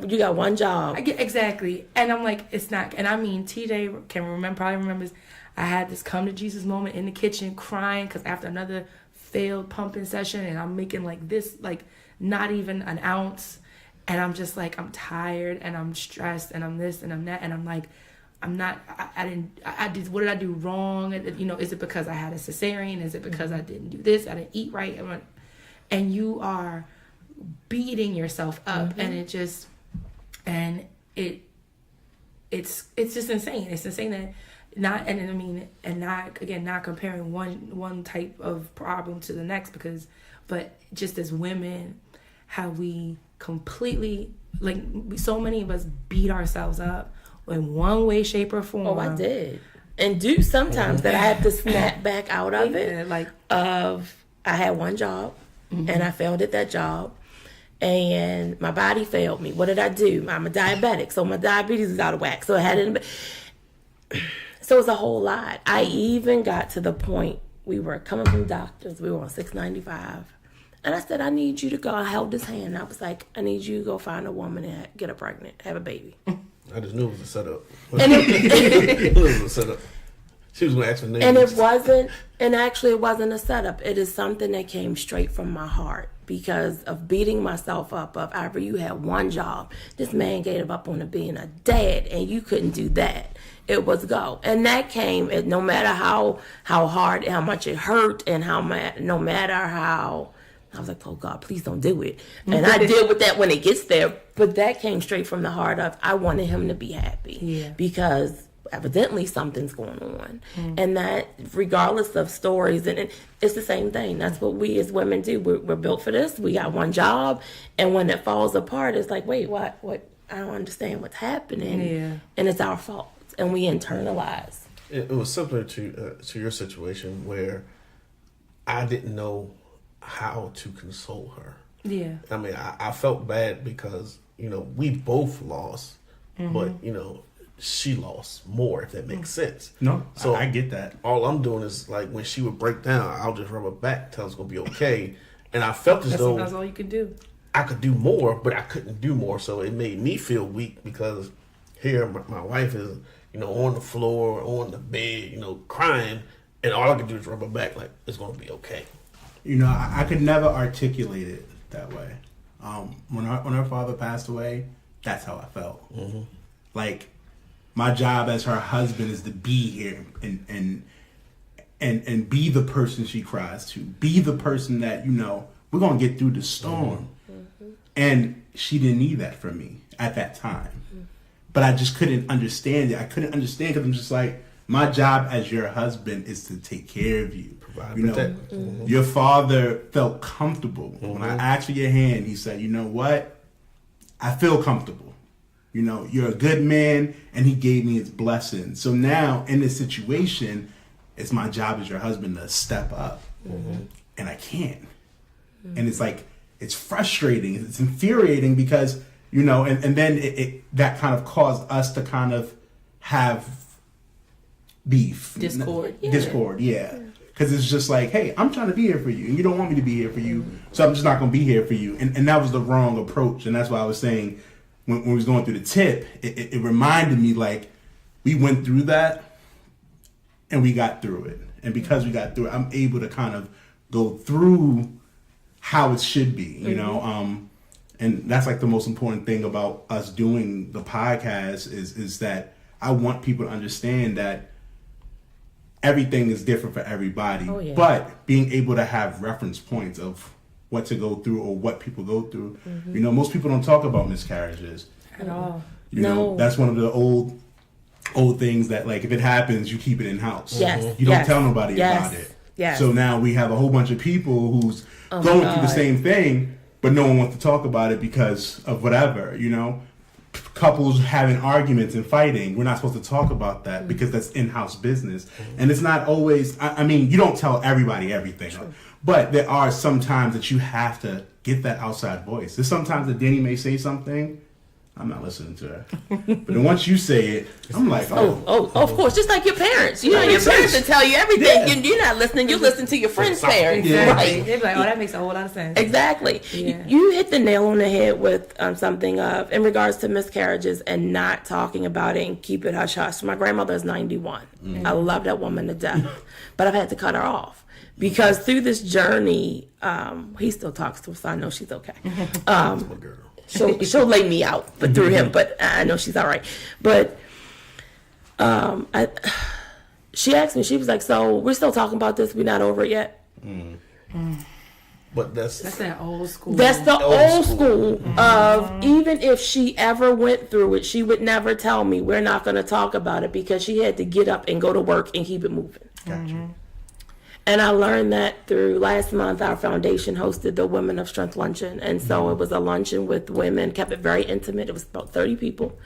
You got one job. Exactly, and I'm like, it's not. And I mean, TJ probably remembers. I had this come to Jesus moment in the kitchen, crying because after another failed pumping session, and I'm making like this, like not even an ounce, and I'm just like, I'm tired and I'm stressed and I'm this and I'm that, and I'm like, I'm not. I did. What did I do wrong? Is it because I had a cesarean? Is it because I didn't do this? I didn't eat right. And you are beating yourself up, and it's just insane. It's insane that not comparing one type of problem to the next, but just as women, how we completely, like, so many of us beat ourselves up in one way, shape, or form. Oh, I did. And do sometimes that I have to snap back out of it. Like, I I had one job, and I failed at that job, and my body failed me. What did I do? I'm a diabetic, so my diabetes is out of whack. So I had so it's a whole lot. I even got to the point we were coming from doctors. We were on $6.95. And I said, I need you to go. I held his hand. I was like, I need you to go find a woman and get her pregnant, have a baby. I just knew it was a setup. It was a setup. She was going to ask for names. And it wasn't, and actually it wasn't a setup. It is something that came straight from my heart because of beating myself up of, Ivori, you had one job. This man gave up on being a dad, and you couldn't do that. It was go. And that came, no matter how hard, how much it hurt, and no matter how, I was like, oh God, please don't do it. And I deal with that when it gets there. But that came straight from the heart of, I wanted him to be happy. Because evidently something's going on. And that regardless of stories, and it's the same thing. That's what we as women do. We're built for this. We got one job. And when it falls apart, it's like, wait, what? I don't understand what's happening. And it's our fault. And we internalize. It was similar to your situation where I didn't know how to console her. Yeah. I mean, I felt bad because, we both lost, but, she lost more, if that makes sense. No, so I get that. All I'm doing is, like, when she would break down, I'll just rub her back, tell her it's going to be okay. And I felt as though that's all you could do. I could do more, but I couldn't do more. So it made me feel weak because here my wife is, on the floor, on the bed, crying. And all I could do is rub her back like, it's going to be okay. I could never articulate it that way. When her father passed away, that's how I felt. Like, my job as her husband is to be here and be the person she cries to, be the person that we're gonna get through the storm. And she didn't need that from me at that time, but I just couldn't understand it. I couldn't understand because I'm just like, my job as your husband is to take care of you. Your father felt comfortable. When I asked for your hand, he said, you know what? I feel comfortable. You're a good man, and he gave me his blessing. So now, in this situation, it's my job as your husband to step up. And I can't. And it's like, it's frustrating. It's infuriating because, and then it that kind of caused us to kind of have beef. Discord, yeah. Because it's just like, hey, I'm trying to be here for you, and you don't want me to be here for you, so I'm just not going to be here for you. And that was the wrong approach, and that's why I was saying, when we was going through the tip, it reminded me, like, we went through that, and we got through it. And because we got through it, I'm able to kind of go through how it should be, and that's like the most important thing about us doing the podcast is that I want people to understand that everything is different for everybody, but being able to have reference points of what to go through or what people go through. Most people don't talk about miscarriages at all. That's one of the old things that, like, if it happens, you keep it in house. You don't tell nobody about it. So now we have a whole bunch of people who's going through the same thing, but no one wants to talk about it because of whatever, couples having arguments and fighting. We're not supposed to talk about that because that's in-house business. And it's not always, I mean, you don't tell everybody everything, but there are some times that you have to get that outside voice. There's sometimes that Dani may say something, I'm not listening to her. But then once you say it, I'm like, oh, of course. Just like your parents. Your parents will tell you everything. You're not listening. You listen to your friend's parents. Right. They're like, oh, that makes a whole lot of sense. Exactly. Yeah. You hit the nail on the head with something in regards to miscarriages and not talking about it and keep it hush hush. My grandmother is 91. I love that woman to death. But I've had to cut her off. Because through this journey, he still talks to us, so I know she's okay. My girl. She'll lay me out, but through him. But I know she's all right. But she asked me. She was like, "So we're still talking about this? We're not over it yet." But that's that old school. That's the old school of even if she ever went through it, she would never tell me. We're not going to talk about it because she had to get up and go to work and keep it moving. Gotcha. And I learned that through last month, our foundation hosted the Women of Strength Luncheon. And so it was a luncheon with women, kept it very intimate. It was about 30 people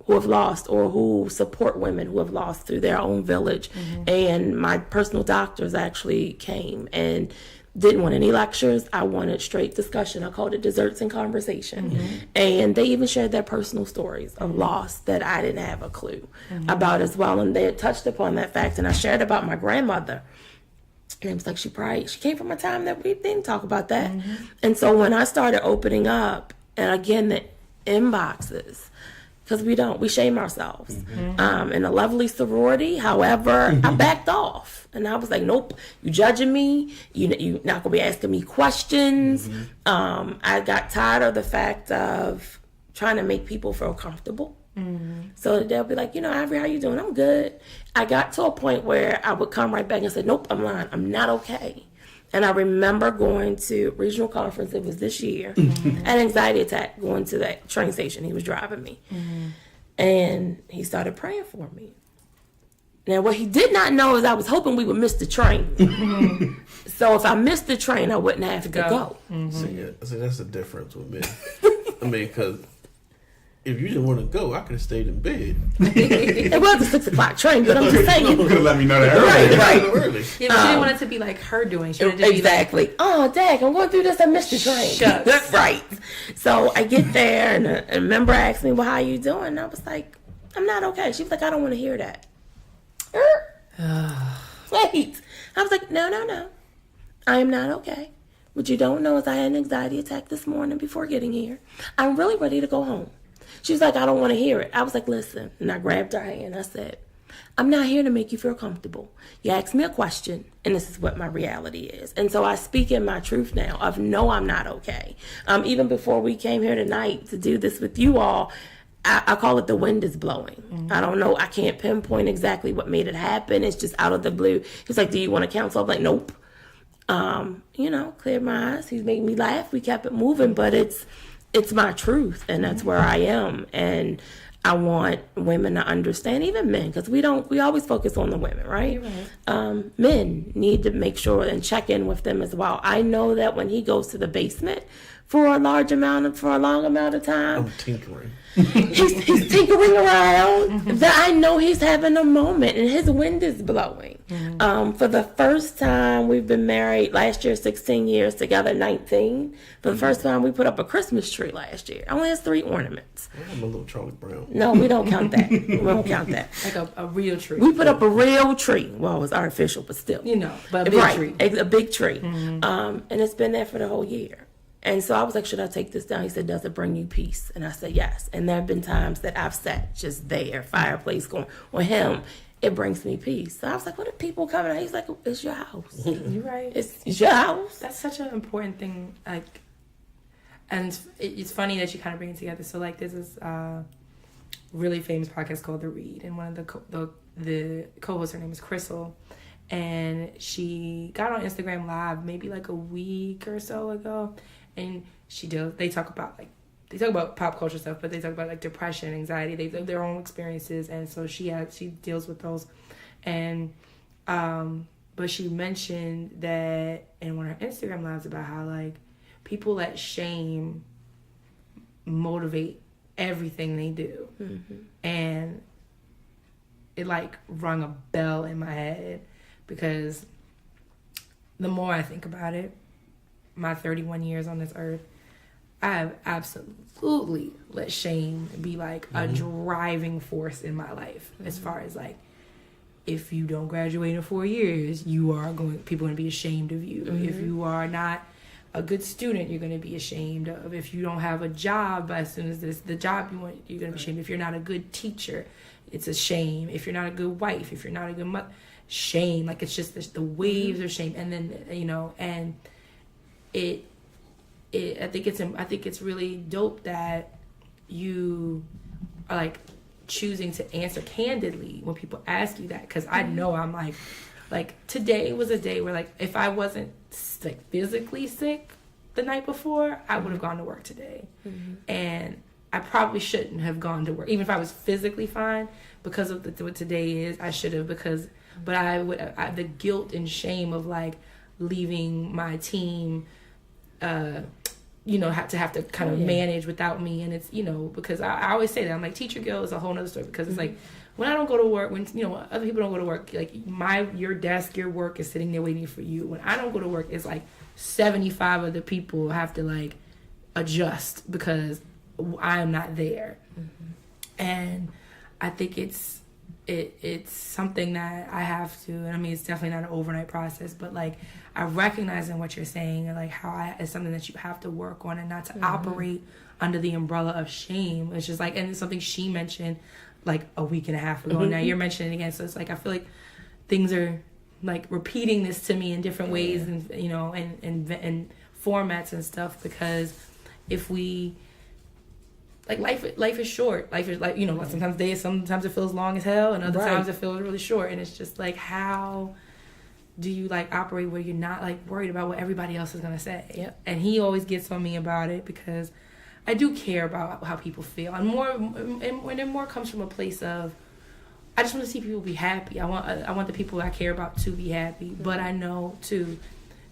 who have lost or who support women who have lost through their own village. And my personal doctors actually came and didn't want any lectures. I wanted straight discussion. I called it desserts and conversation. And they even shared their personal stories of loss that I didn't have a clue about as well. And they had touched upon that fact. And I shared about my grandmother. And it was like, she came from a time that we didn't talk about that. And so when I started opening up, and again, the inboxes, because we shame ourselves. In a lovely sorority, however, I backed off. And I was like, nope, you judging me. You're not going to be asking me questions. I got tired of the fact of trying to make people feel comfortable. So they'll be like, Ivori, how you doing? I'm good. I got to a point where I would come right back and say, nope, I'm lying. I'm not okay. And I remember going to regional conference, it was this year, an anxiety attack going to that train station. He was driving me. And he started praying for me. Now, what he did not know is I was hoping we would miss the train. So if I missed the train, I wouldn't have to go. See, that's the difference with men. I mean, because if you didn't want to go, I could have stayed in bed. It was a 6 o'clock train, but I'm just saying. You could have let me know that earlier. Right. Early. Yeah, but she didn't want it to be like her doing. She wanted it to Exactly. Oh, Dad, I'm going through this. I missed the train. Shucks. Right. So I get there, and a member asked me, well, how you doing? And I was like, I'm not okay. She was like, I don't want to hear that. Wait. I was like, no. I am not okay. What you don't know is I had an anxiety attack this morning before getting here. I'm really ready to go home. She was like, I don't want to hear it. I was like, listen. And I grabbed her hand. I said, I'm not here to make you feel comfortable. You asked me a question, and this is what my reality is. And so I speak in my truth now of no, I'm not okay. Even before we came here tonight to do this with you all, I call it the wind is blowing. I don't know. I can't pinpoint exactly what made it happen. It's just out of the blue. He's like, do you want to counsel? I'm like, nope. Cleared my eyes. He's making me laugh. We kept it moving, but it's my truth, and that's where I am. And I want women to understand, even men, because we always focus on the women, right? Right. Men need to make sure and check in with them as well. I know that when he goes to the basement for a long amount of time, I'm tinkering. he's tinkering around. That I know he's having a moment, and his wind is blowing. For the first time, we've been married last year, 16 years together, 19. For the first time, we put up a Christmas tree last year. I only has 3 ornaments. I'm a little Charlie Brown. No, we don't count that. We don't count that. Like a real tree. We put up a real tree. Well, it was artificial, but still. But a big tree. A big tree. And it's been there for the whole year. And so I was like, should I take this down? He said, does it bring you peace? And I said, yes. And there have been times that I've sat just there, fireplace going. With him, it brings me peace. So I was like, what if people coming out? He's like, it's your house. You're right. It's your house. That's such an important thing. And it's funny that you kind of bring it together. So there's this really famous podcast called The Read. And one of the co-hosts, her name is Crystal. And she got on Instagram Live maybe a week or so ago. And they talk about pop culture stuff, but they talk about depression, anxiety. They live their own experiences, and so she deals with those. And but she mentioned that in one of her Instagram lives about how people let shame motivate everything they do, and it rung a bell in my head, because the more I think about it, my 31 years on this earth, I have absolutely let shame be a driving force in my life. As far as if you don't graduate in 4 years, people are going to be ashamed of you. If you are not a good student, you're going to be ashamed of. If you don't have a job as soon as the job you want, you're going to be ashamed. If you're not a good teacher, it's a shame. If you're not a good wife, if you're not a good mother, shame. It's just the waves of shame. And then and I think it's really dope that you are choosing to answer candidly when people ask you that, because I know I'm today was a day where if I wasn't physically sick the night before, I would have gone to work today. And I probably shouldn't have gone to work, even if I was physically fine, because of what today is. I should have, but the guilt and shame of leaving my team have to kind of manage without me. And it's, because I always say that, I'm like, Teacher Guild is a whole nother story, because it's like, when I don't go to work, when, other people don't go to work, like your desk, your work is sitting there waiting for you. When I don't go to work, it's like 75 other people have to like adjust because I'm not there. And I think it's something that I have to, and I mean, it's definitely not an overnight process, but like I recognize in what you're saying, and like how it's something that you have to work on, and not to operate under the umbrella of shame. It's just like, and it's something she mentioned like a week and a half ago. Now you're mentioning it again. So it's like, I feel like things are like repeating this to me in different ways, and, and formats and stuff, because if we, like, life is short. Life is like, sometimes it feels long as hell, and other times it feels really short. And it's just like, how do you like operate where you're not like worried about what everybody else is going to say? Yep. And he always gets on me about it, because I do care about how people feel, and when it more comes from a place of, I just want to see people be happy. I want the people I care about to be happy, but I know too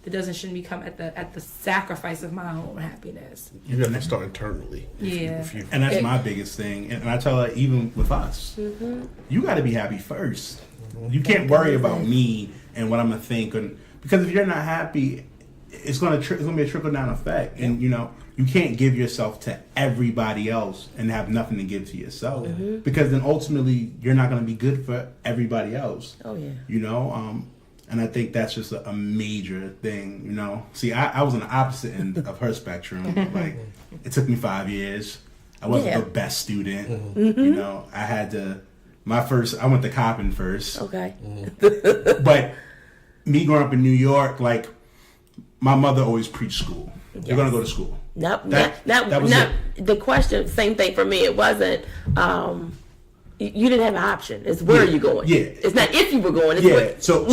that shouldn't become at the sacrifice of my own happiness. You got to start internally. Yeah, and that's my biggest thing. And I tell her, even with us, you got to be happy first. You can't worry about me and what I'm gonna think, because if you're not happy, it's gonna be a trickle down effect, and you can't give yourself to everybody else and have nothing to give to yourself, because then ultimately you're not gonna be good for everybody else. Oh yeah. And I think that's just a major thing. See, I was on the opposite end of her spectrum. Like, it took me 5 years. I wasn't the best student. I had I went to Coppin first. Okay. But me growing up in New York, like, my mother always preached school. You're going to go to school. Nope. That was it. The question, same thing for me. It wasn't, you didn't have an option. It's where are you going? Yeah. It's not if you were going. It's So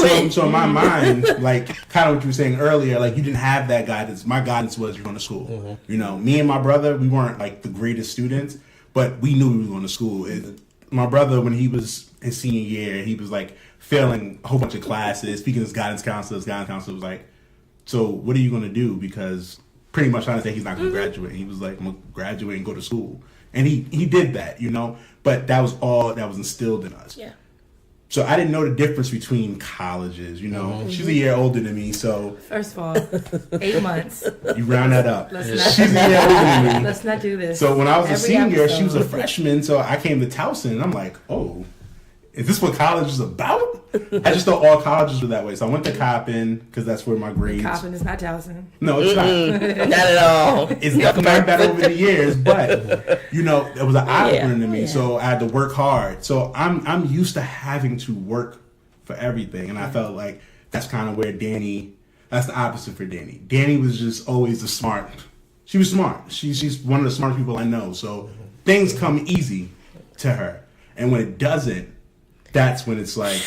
in my mind, like, kind of what you were saying earlier, like, you didn't have that guidance. My guidance was, you're going to school. Me and my brother, we weren't like the greatest students, but we knew we were going to school. My brother, when he was in senior year, he was like failing a whole bunch of classes, speaking to his guidance counselor. His guidance counselor was like, so what are you going to do? Because pretty much trying to say he's not going to graduate. He was like, I'm going to graduate and go to school. And he did that, but that was all that was instilled in us. Yeah. So I didn't know the difference between colleges, She's a year older than me, so. First of all, 8 months. You round that up. She's a year older than me. Let's not do this. So when I was a senior, she was a freshman, so I came to Towson, and I'm like, oh, is this what college is about? I just thought all colleges were that way. So I went to Coppin, because that's where my grades. Coppin is not Towson. No, it's not. Not at all. It's gotten like that over the years, but it was an eye opener to me. So I had to work hard. So I'm used to having to work for everything, and I felt like that's kind of where Dani. That's the opposite for Dani. Dani was just always the smart. She was smart. She's one of the smartest people I know. So things come easy to her, and when it doesn't, that's when it's like,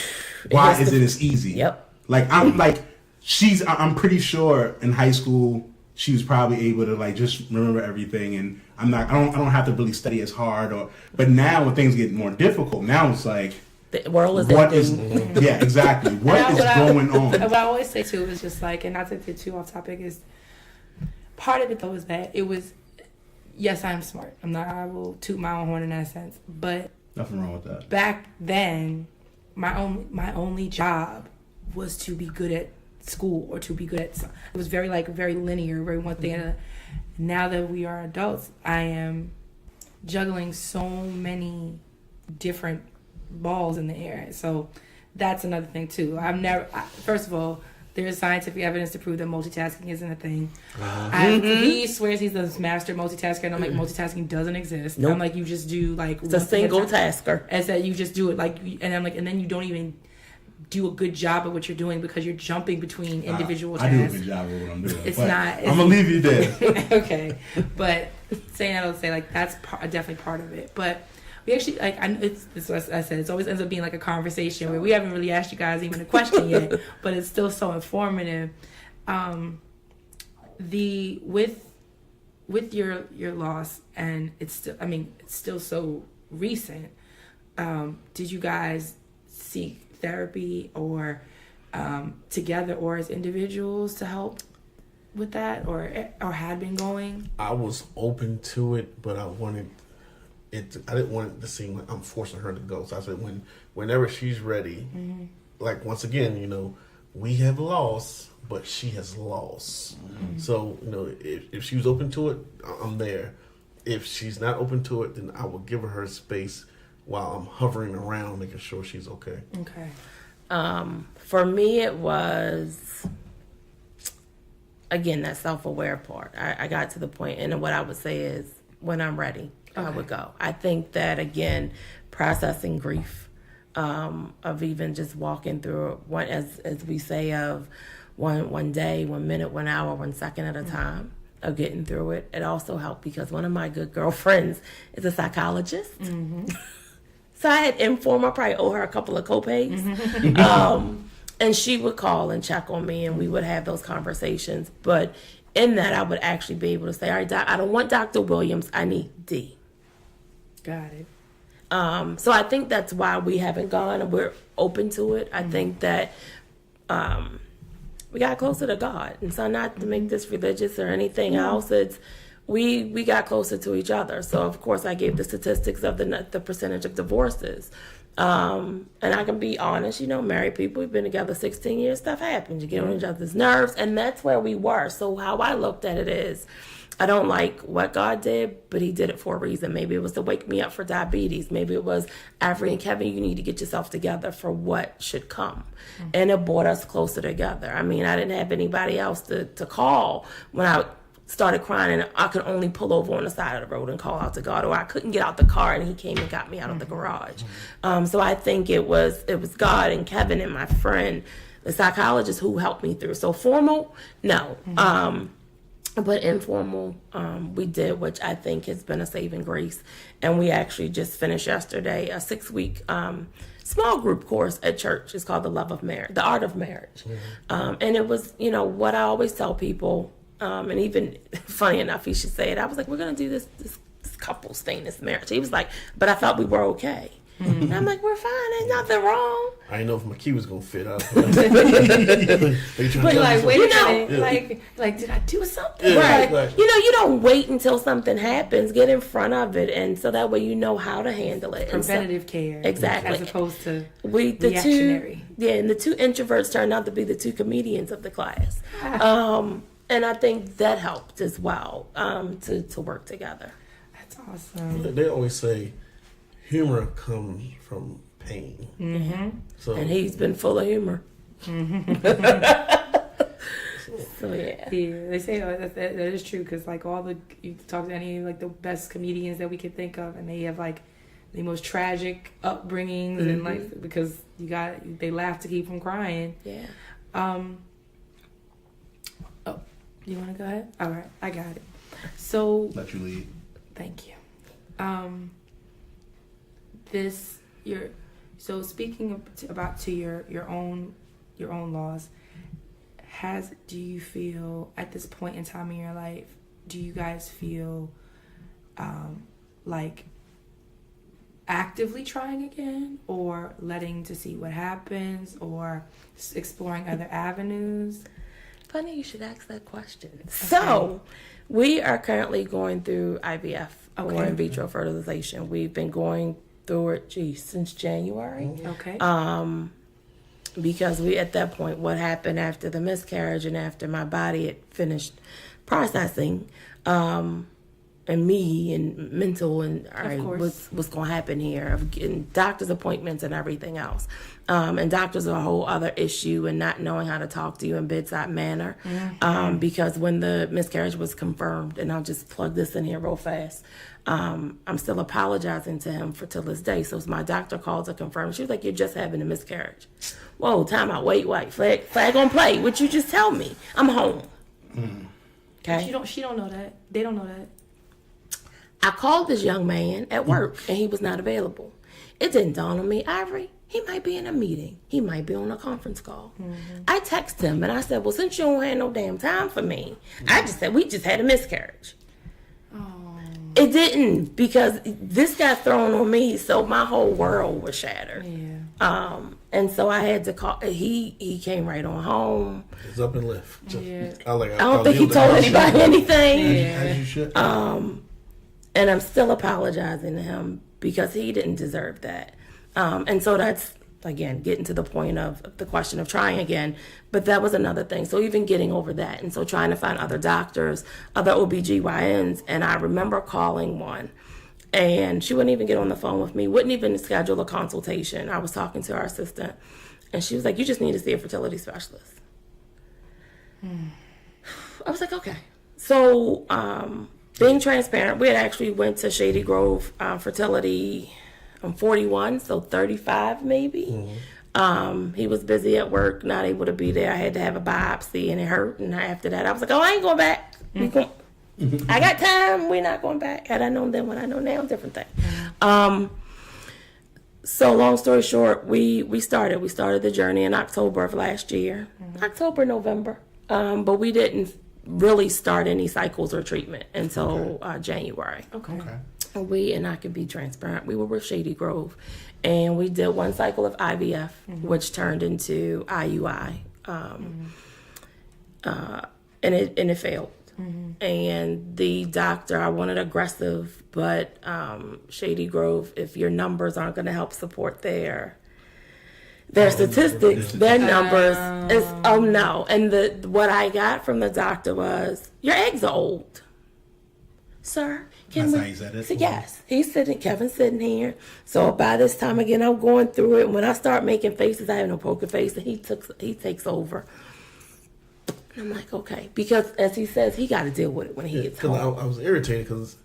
why isn't it as easy? Yep. Like, I'm pretty sure in high school she was probably able to like just remember everything, and I don't have to really study as hard, but now when things get more difficult, now it's like, the world is yeah, exactly. What is going on? What I always say too is just like, and not to get too off topic, is part of it though is that it was, yes, I'm smart. I will toot my own horn in that sense, but nothing wrong with that. Back then, my only job was to be good at school, or to be good at. It was very linear, very one thing. Now that we are adults, I am juggling so many different balls in the air. So that's another thing too. First of all, there is scientific evidence to prove that multitasking isn't a thing. He swears he's the master multitasker, and I'm like, multitasking doesn't exist. Nope. I'm like, you just do like it's a single tasker. As that you just do it like, and I'm like, and then you don't even do a good job at what you're doing because you're jumping between individual tasks. I do a good job at what I'm doing. It's not. I'm gonna leave you there. Okay, but saying that, I'll say like that's definitely part of it, but. We actually, like, it's what I said, it always ends up being like a conversation where we haven't really asked you guys even a question yet, but it's still so informative. With your loss, and it's still so recent, did you guys seek therapy or together or as individuals to help? with that, or had been going? I was open to it, but I wanted it. I didn't want it to seem like I'm forcing her to go. So I said, whenever she's ready, like once again, we have lost, but she has lost. So if she was open to it, I'm there. If she's not open to it, then I will give her space while I'm hovering around, making sure she's okay. Okay. For me, it was, again, that self-aware part. I got to the point, and what I would say is, when I'm ready, I would go. I think that, again, processing grief, of even just walking through it, as we say, of one day, 1 minute, 1 hour, 1 second at a time, of getting through it. It also helped because one of my good girlfriends is a psychologist. So I had informed, I probably owe her a couple of copays. And she would call and check on me, and we would have those conversations. But in that, I would actually be able to say, all right, I don't want Dr. Williams, I need D. Got it. So I think that's why we haven't gone, and we're open to it. I think that we got closer to God. And so not to make this religious or anything else, it's we got closer to each other. So, of course, I gave the statistics of the percentage of divorces. And I can be honest, married people, we've been together 16 years, stuff happens. You get on each other's nerves, and that's where we were. So how I looked at it is, I don't like what God did, but he did it for a reason. Maybe it was to wake me up for diabetes. Maybe it was, Ivori and Kevin, you need to get yourself together for what should come. And it brought us closer together. I mean, I didn't have anybody else to call when I started crying, and I could only pull over on the side of the road and call out to God, or I couldn't get out the car and he came and got me out of the garage. So I think it was God and Kevin and my friend, the psychologist, who helped me through. So formal, no. But informal, we did, which I think has been a saving grace. And we actually just finished yesterday a 6-week small group course at church. It's called The Art of Marriage. And it was, what I always tell people, and even funny enough, he should say it. I was like, we're going to do this couples thing, this marriage. He was like, but I thought we were okay. And I'm like, we're fine. There's nothing wrong. I didn't know if my key was gonna fit out. But like, wait a minute, like, did I do something? Right. You don't wait until something happens. Get in front of it, and so that way you know how to handle it. Preventative care, exactly, as opposed to reactionary. And the two introverts turned out to be the two comedians of the class. And I think that helped as well, to work together. That's awesome. They always say humor comes from pain. So, and he's been full of humor. So yeah, they say that is true, because like you talk to any like the best comedians that we can think of, and they have like the most tragic upbringings, and like because they laugh to keep from crying. Yeah. Oh, you want to go ahead? All right, I got it. So Let you lead. Thank you. So speaking about your own laws, do you feel at this point in time in your life, do you guys feel like actively trying again, or letting to see what happens, or exploring other avenues? Funny you should ask that question. Okay. So we are currently going through IVF, or in vitro fertilization. We've been going through it, since January. Okay. Because we, at that point, what happened after the miscarriage and after my body had finished processing, and me and mental and all right, what's going to happen here, of getting doctor's appointments and everything else. And doctors are a whole other issue, and not knowing how to talk to you in bedside manner. Because when the miscarriage was confirmed, and I'll just plug this in here real fast, I'm still apologizing to him till this day. So my doctor called to confirm. She was like, you're just having a miscarriage. Whoa, time out, wait, flag on play. What you just tell me? I'm home. Okay. She don't know that. They don't know that. I called this young man at work, and he was not available. It didn't dawn on me, Ivori, he might be in a meeting. He might be on a conference call. I texted him, and I said, well, since you don't have no damn time for me, I just said, we just had a miscarriage. It didn't, because this got thrown on me, so my whole world was shattered. And so I had to call. He came right on home. It's up and left. Yeah. I don't think he told anybody anything. As you should. And I'm still apologizing to him because he didn't deserve that. And so that's, again, getting to the point of the question of trying again. But that was another thing. So even getting over that. And so trying to find other doctors, other OBGYNs. And I remember calling one. And she wouldn't even get on the phone with me, wouldn't even schedule a consultation. I was talking to our assistant. And she was like, you just need to see a fertility specialist. I was like, okay. So being transparent, we had actually went to Shady Grove Fertility. I'm 41, so 35 maybe. He was busy at work, not able to be there. I had to have a biopsy, and it hurt. And after that, I was like, oh, I ain't going back. I got time. We're not going back. Had I known then what I know now, different thing. So long story short, we started the journey in October of last year. October, November. But we didn't really start any cycles or treatment until January. Okay. And I can be transparent, we were with Shady Grove, and we did one cycle of IVF, which turned into IUI, and it failed. And the doctor, I wanted aggressive, but Shady Grove, if your numbers aren't going to help support their statistics, their numbers is no. And what I got from the doctor was, your eggs are old, sir. That's how he said it? So yes, Kevin's sitting here. So by this time again, I'm going through it. And when I start making faces, I have no poker face, and he takes over. And I'm like, okay, because as he says, he got to deal with it when he gets home. I was irritated because,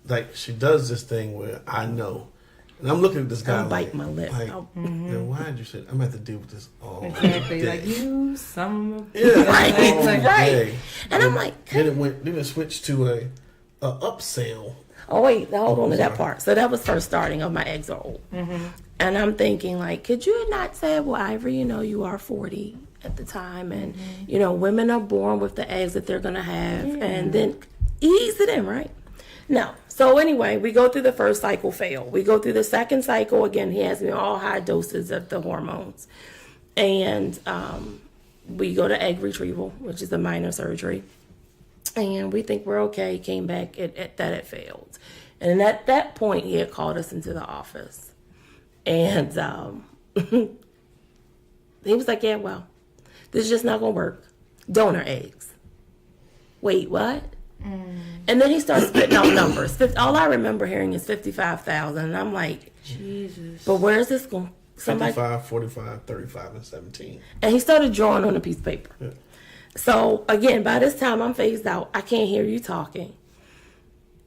like, she does this thing where I know, and I'm looking at this guy. I'm biting my lip. Like, why did you say? I'm gonna have to deal with this all Exactly. day. Like, you some. Right. And I'm like, then it switched to a upsell. oh wait, hold on to that part. So that was first starting of my eggs are old. And I'm thinking, like, could you not say, well, Ivori, you are 40 at the time, and women are born with the eggs that they're gonna have, and then ease it in, right? No. So anyway, we go through the first cycle, fail. We go through the second cycle, again, he has me on all high doses of the hormones. And we go to egg retrieval, which is a minor surgery. And we think we're okay. Came back that it failed. And at that point, he had called us into the office. And he was like, yeah, well, this is just not going to work. Donor eggs. Wait, what? And then he starts spitting out numbers. All I remember hearing is 55,000. And I'm like, Jesus. but where is this going? 55, 45, 35, and 17. And he started drawing on a piece of paper. Yeah. So, again, by this time, I'm phased out. I can't hear you talking.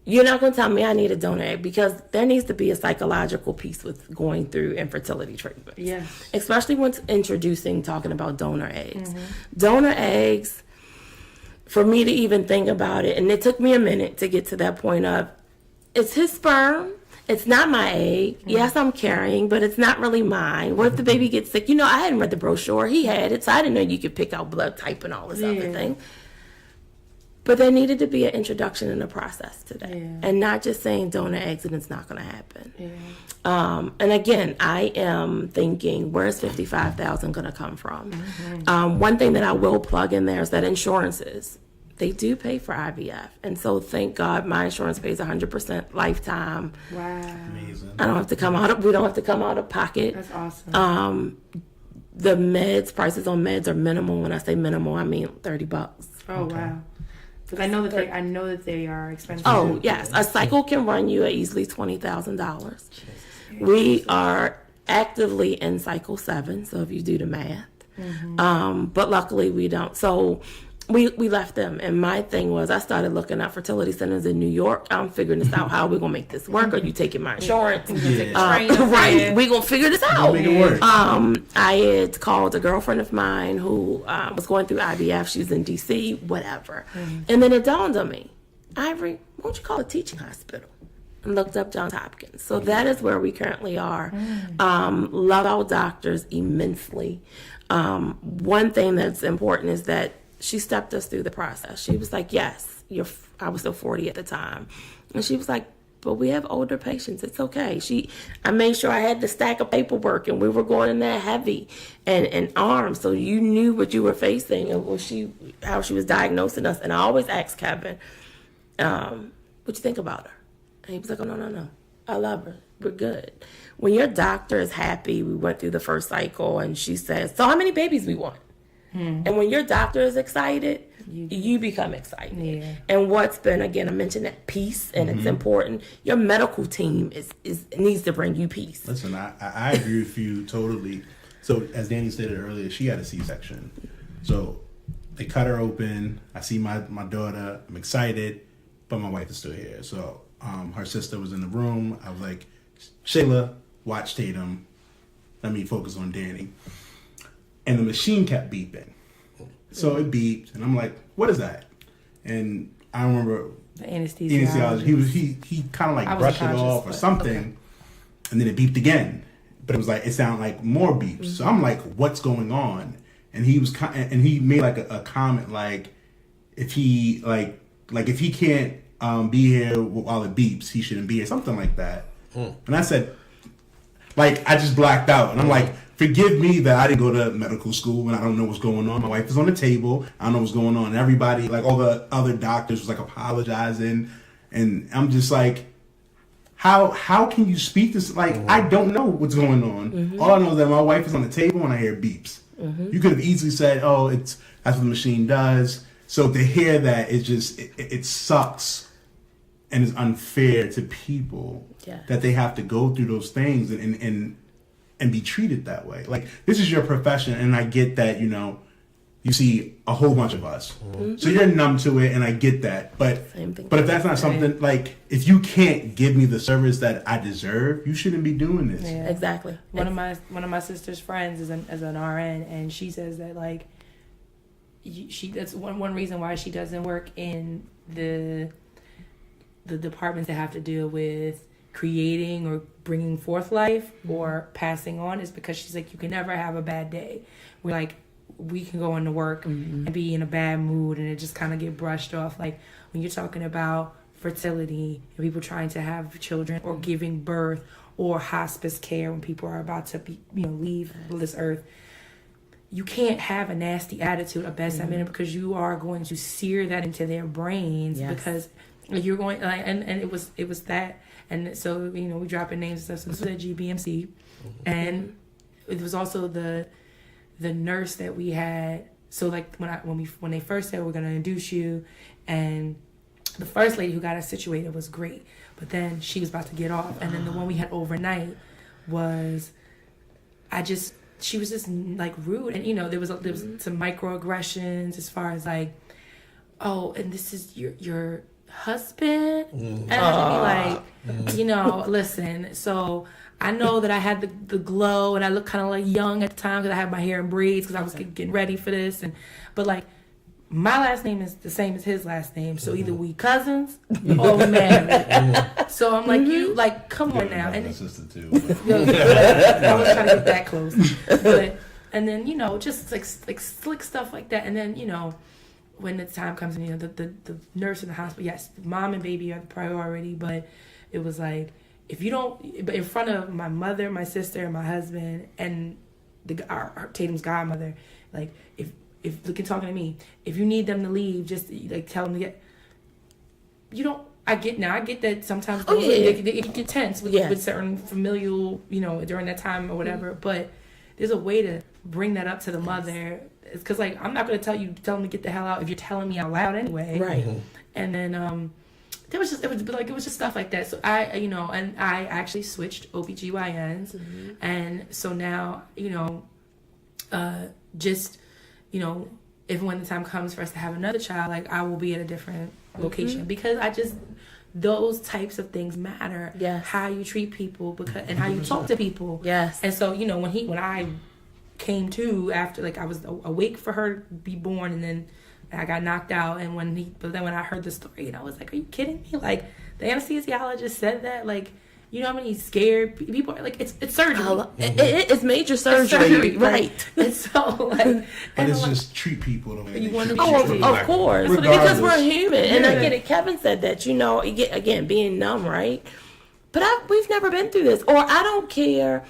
You're not going to tell me I need a donor egg, because there needs to be a psychological piece with going through infertility treatment. Yes. Especially when talking about donor eggs. Donor eggs, for me to even think about it, and it took me a minute to get to that point of, it's his sperm. It's not my egg. Yes, I'm carrying, but it's not really mine. What if the baby gets sick? I hadn't read the brochure. He had it, so I didn't know you could pick out blood type and all this other thing. But there needed to be an introduction in the process to that. And not just saying donor eggs and it's not going to happen. And again, I am thinking, where's 55,000 going to come from? One thing that I will plug in there is that insurances, they do pay for IVF. And so thank God my insurance pays 100% lifetime. Wow. Amazing. We don't have to come out of pocket. That's awesome. The prices on meds are minimal. When I say minimal, I mean $30. Oh, wow. Because I know that they are expensive. Oh, yes. A cycle can run you at easily $20,000. We are actively in cycle 7, so if you do the math. But luckily we don't. So we left them, and my thing was, I started looking at fertility centers in New York. I'm figuring this out. How are we gonna make this work? Are you taking my insurance? Right, we gonna figure this out. Make it work. I had called a girlfriend of mine who was going through IVF. She was in DC, whatever. And then it dawned on me, Ivori, why don't you call a teaching hospital? And looked up Johns Hopkins. So that is where we currently are. Love our doctors immensely. One thing that's important is that she stepped us through the process. She was like, yes, I was still 40 at the time. And she was like, but we have older patients. It's okay. I made sure I had the stack of paperwork, and we were going in there heavy and armed, so you knew what you were facing and how she was diagnosing us. And I always asked Kevin, what you think about her? And he was like, oh, no. I love her. We're good. When your doctor is happy, we went through the first cycle, and she says, so how many babies we want? And when your doctor is excited, you become excited. Yeah. And what's been, again, I mentioned that peace, and it's important. Your medical team needs to bring you peace. Listen, I agree with you totally. So as Dani stated earlier, she had a C-section. So they cut her open. I see my daughter. I'm excited, but my wife is still here. So her sister was in the room. I was like, Shayla, watch Tatum. Let me focus on Dani. And the machine kept beeping. So it beeped, and I'm like, what is that? And I remember the anesthesiologist. He kind of like brushed it off or something, okay. And then it beeped again. But it was like, it sounded like more beeps. So I'm like, what's going on? And he made like a comment like, if he if he can't be here while it beeps, he shouldn't be here, something like that. And I said, like, I just blacked out, and I'm like, forgive me that I didn't go to medical school and I don't know what's going on. My wife is on the table. I don't know what's going on. And everybody, like all the other doctors, was like apologizing, and I'm just like, how can you speak this? Like, I don't know what's going on. All I know is that my wife is on the table and I hear beeps. You could have easily said, oh, that's what the machine does. So to hear that, it sucks. And it's unfair to people that they have to go through those things and be treated that way. Like, this is your profession, and I get that, you see a whole bunch of us. So you're numb to it, and I get that. But if that's not something, like, if you can't give me the service that I deserve, you shouldn't be doing this. Yeah. Exactly. One of my sister's friends is an RN, and she says that, like, that's one reason why she doesn't work in the departments that have to deal with creating or bringing forth life or passing on, is because she's like, you can never have a bad day. We're like, we can go into work and be in a bad mood, and it just kind of get brushed off. Like, when you're talking about fertility and people trying to have children or giving birth or hospice care when people are about to be, leave this earth, you can't have a nasty attitude at best minute, because you are going to sear that into their brains. Because you're going, and it was that. And so, we dropping names and stuff. So this was at GBMC. And it was also the nurse that we had. So, like, when they first said, we're going to induce you, and the first lady who got us situated was great. But then she was about to get off. And then the one we had overnight was, she was just, like, rude. And, there was some microaggressions as far as, like, oh, and this is your husband. And I'd be like, listen, so I know that I had the glow, and I looked kind of like young at the time because I had my hair in braids because I was getting ready for this, but like, my last name is the same as his last name, so either we cousins or we married. So I'm like, you, like, come on now. And sister too. I was trying to get that close, but and then just like slick stuff like that, and then when the time comes, and the nurse in the hospital, yes, mom and baby are the priority, but it was like, if you don't, but in front of my mother, my sister, and my husband, and our Tatum's godmother, like, if look at talking to me, if you need them to leave, just like tell them to get. You don't. I get that sometimes they get tense with certain familial, during that time or whatever. But there's a way to bring that up to the mother. It's because, like, I'm not going to tell them to get the hell out if you're telling me out loud anyway. Right. And then it was just stuff like that. So I actually switched OBGYNs, and so now if when the time comes for us to have another child, like, I will be at a different location, because those types of things matter. Yes. How you treat people, and how you talk to people. Yes. And so when I came to after, like, I was awake for her to be born, and then I got knocked out, but then when I heard the story, I was like, are you kidding me? Like, the anesthesiologist said that, like, you know how many scared people are? Like, it's surgery. It's major surgery, right? And so, like... But it's just treat people the way You want to treat be people. Of course. Regardless. Because we're human. And I Yeah. get it. Kevin said that, again, being numb, right? But we've never been through this. Or I don't care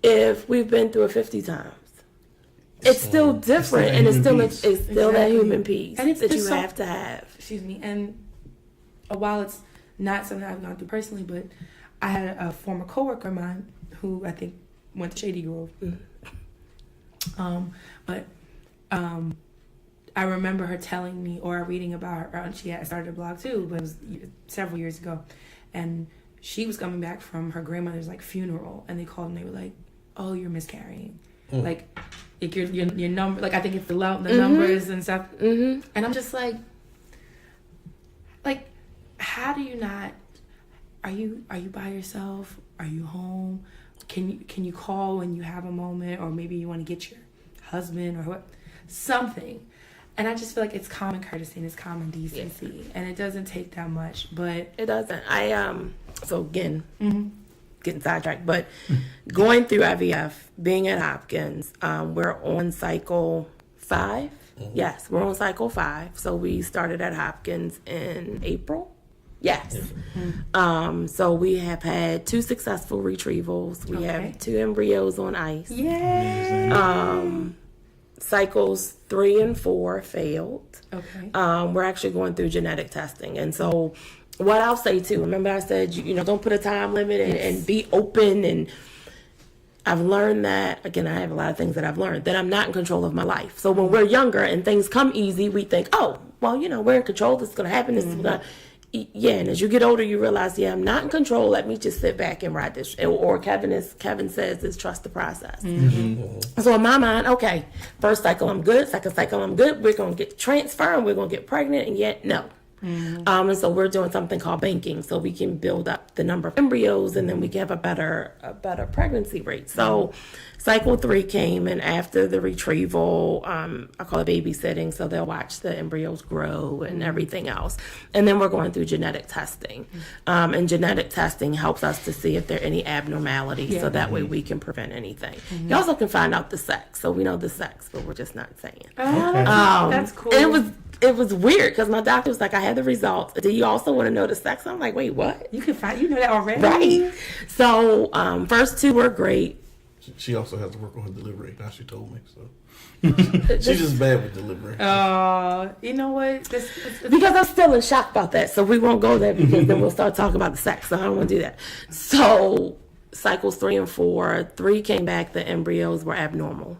if we've been through it 50 times. It's still different, and it's still that human peace And it's that you so- have to have. Excuse me. And while it's not something I've gone through personally, but I had a former coworker of mine who I think went to Shady Grove. But I remember her telling me, or reading about her, and she had started a blog too, but it was several years ago, and she was coming back from her grandmother's like funeral, and they called and they were like, "Oh, you're miscarrying," like your number, like I think it's the numbers and stuff, and I'm just like, how do you not? Are you by yourself? Are you home? Can you call when you have a moment, or maybe you want to get your husband or what, something. And I just feel like it's common courtesy and it's common decency, and it doesn't take that much, but It doesn't. So again, getting sidetracked, but going through IVF, being at Hopkins, we're on cycle 5. Yes, we're on cycle 5. So we started at Hopkins in April. Yes. So we have had 2 successful retrievals. We have 2 embryos on ice. yay. Cycles 3 and 4 failed. Okay. We're actually going through genetic testing. And so what I'll say too, remember I said, don't put a time limit and be open. And I've learned that, again, I have a lot of things that I've learned, that I'm not in control of my life. So when we're younger and things come easy, we think, oh, well, we're in control. This is going to happen. This is going to... Yeah, and as you get older, you realize, I'm not in control. Let me just sit back and ride this. Or Kevin says, is trust the process. So in my mind, okay, first cycle I'm good, second cycle I'm good. We're going to get transferred and we're going to get pregnant, and yet no. And so we're doing something called banking, so we can build up the number of embryos, and then we can have a better pregnancy rate. So cycle 3 came, and after the retrieval, I call it babysitting, so they'll watch the embryos grow and everything else. And then we're going through genetic testing. And genetic testing helps us to see if there are any abnormalities, so that way we can prevent anything. You also can find out the sex, so we know the sex, but we're just not saying. That's cool. And it was weird because my doctor was like, I had the results. Do you also want to know the sex? I'm like, wait, what? You know that already, Right. So first 2 were great. She also has to work on her delivery. Now she told me so. She's just bad with delivery. You know what? Because I'm still in shock about that, so we won't go there because then we'll start talking about the sex. So I don't want to do that. So cycles 3 and 4, 3 came back. The embryos were abnormal.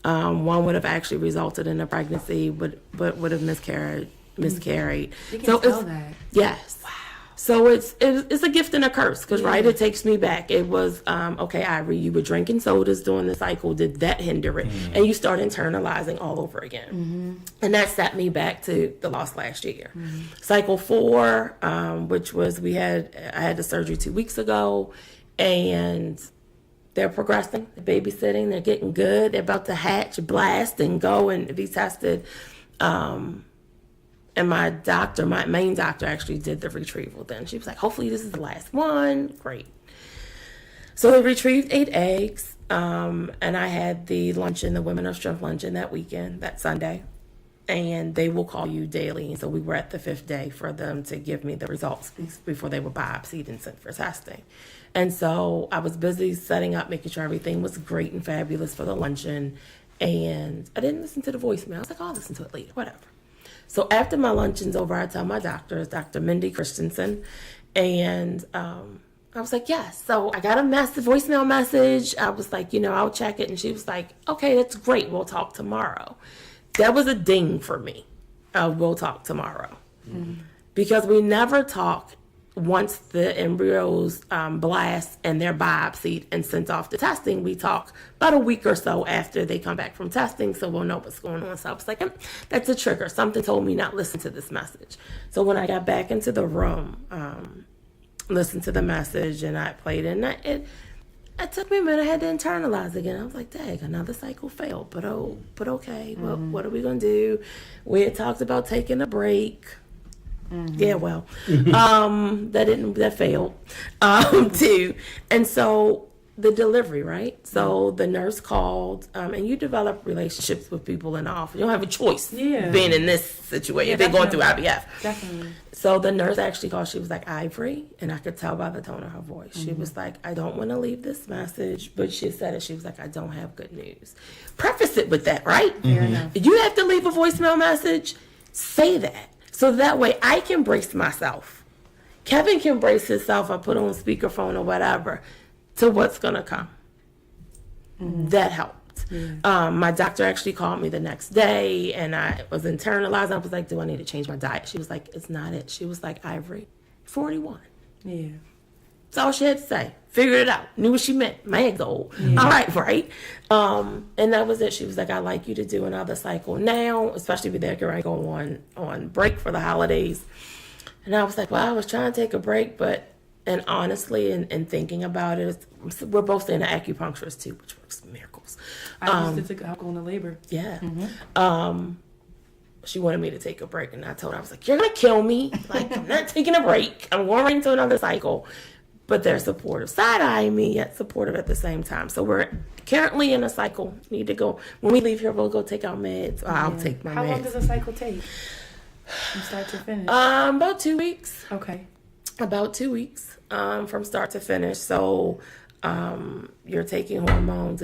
One would have actually resulted in a pregnancy, but would have miscarried. You can So tell that. Yes. Wow. So it's a gift and a curse because it takes me back. It was okay, Ivori, you were drinking sodas during the cycle. Did that hinder it? And you start internalizing all over again. And that set me back to the loss last year. Cycle 4, which was I had the surgery 2 weeks ago, and they're progressing. They're babysitting. They're getting good. They're about to hatch, blast, and go and be tested. And my main doctor actually did the retrieval then. She was like, hopefully this is the last one. Great. So they retrieved 8 eggs. And I had the luncheon, the Women of Strength luncheon that Sunday. And they will call you daily. And so we were at the 5th day for them to give me the results before they were biopsied and sent for testing. And so I was busy setting up, making sure everything was great and fabulous for the luncheon. And I didn't listen to the voicemail. I was like, I'll listen to it later, whatever. So after my luncheon's over, I tell my doctor, it's Dr. Mindy Christensen, and I was like, yes. So I got a voicemail message. I was like, I'll check it. And she was like, okay, that's great. We'll talk tomorrow. That was a ding for me. We'll talk tomorrow. Because we never talk once the embryos blast and they're biopsied and sent off to testing. We talk about a week or so after they come back from testing, so we'll know what's going on. So I was like, that's a trigger. Something told me not listen to this message. So when I got back into the room, listened to the message, and I played it, and it took me a minute. I had to internalize again. I was like, dang, another cycle failed, but okay, what are we going to do? We had talked about taking a break. Yeah, well, that failed, too. And so the delivery, right? So the nurse called, and you develop relationships with people in the office. You don't have a choice being in this situation. They're going through IVF. Definitely. So the nurse actually called. She was like, Ivori, and I could tell by the tone of her voice. She was like, I don't want to leave this message, but she said it. She was like, I don't have good news. Preface it with that, right? Fair enough. If you have to leave a voicemail message, say that. So that way I can brace myself. Kevin can brace himself or put on speakerphone or whatever to what's going to come. That helped. My doctor actually called me the next day, and I was internalizing. I was like, do I need to change my diet? She was like, it's not it. She was like, Ivori, 41. Yeah. That's all she had to say. Figured it out. Knew what she meant. My egg's old. All right. And that was it. She was like, I'd like you to do another cycle now, especially with that girl going on break for the holidays. And I was like, well, I was trying to take a break, and honestly, and thinking about it, we're both seeing an acupuncturist too, which works miracles. I used it to help go into labor. Yeah. She wanted me to take a break, and I told her, I was like, you're going to kill me. Like, I'm not taking a break. I'm going right into another cycle. But they're supportive, side-eyeing me, yet supportive at the same time. So we're currently in a cycle. Need to go. When we leave here, we'll go take our meds. Or I'll take my meds. How long does a cycle take from start to finish? About 2 weeks. Okay. About 2 weeks from start to finish. So you're taking hormones.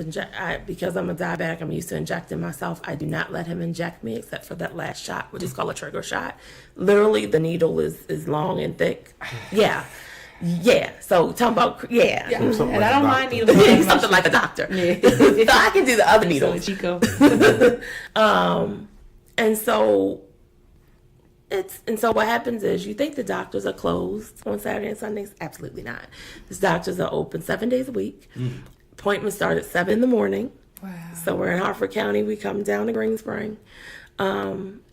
Because I'm a diabetic, I'm used to injecting myself. I do not let him inject me except for that last shot, which is called a trigger shot. Literally, the needle is long and thick. Yeah. Yeah, so talking about And I don't mind needles. something like a doctor. Yeah. So I can do the other needles. Chico. And so what happens is you think the doctors are closed on Saturday and Sundays. Absolutely not. These doctors are open 7 days a week. Appointments start at 7 a.m. Wow. So we're in Hartford County. We come down to Green Spring.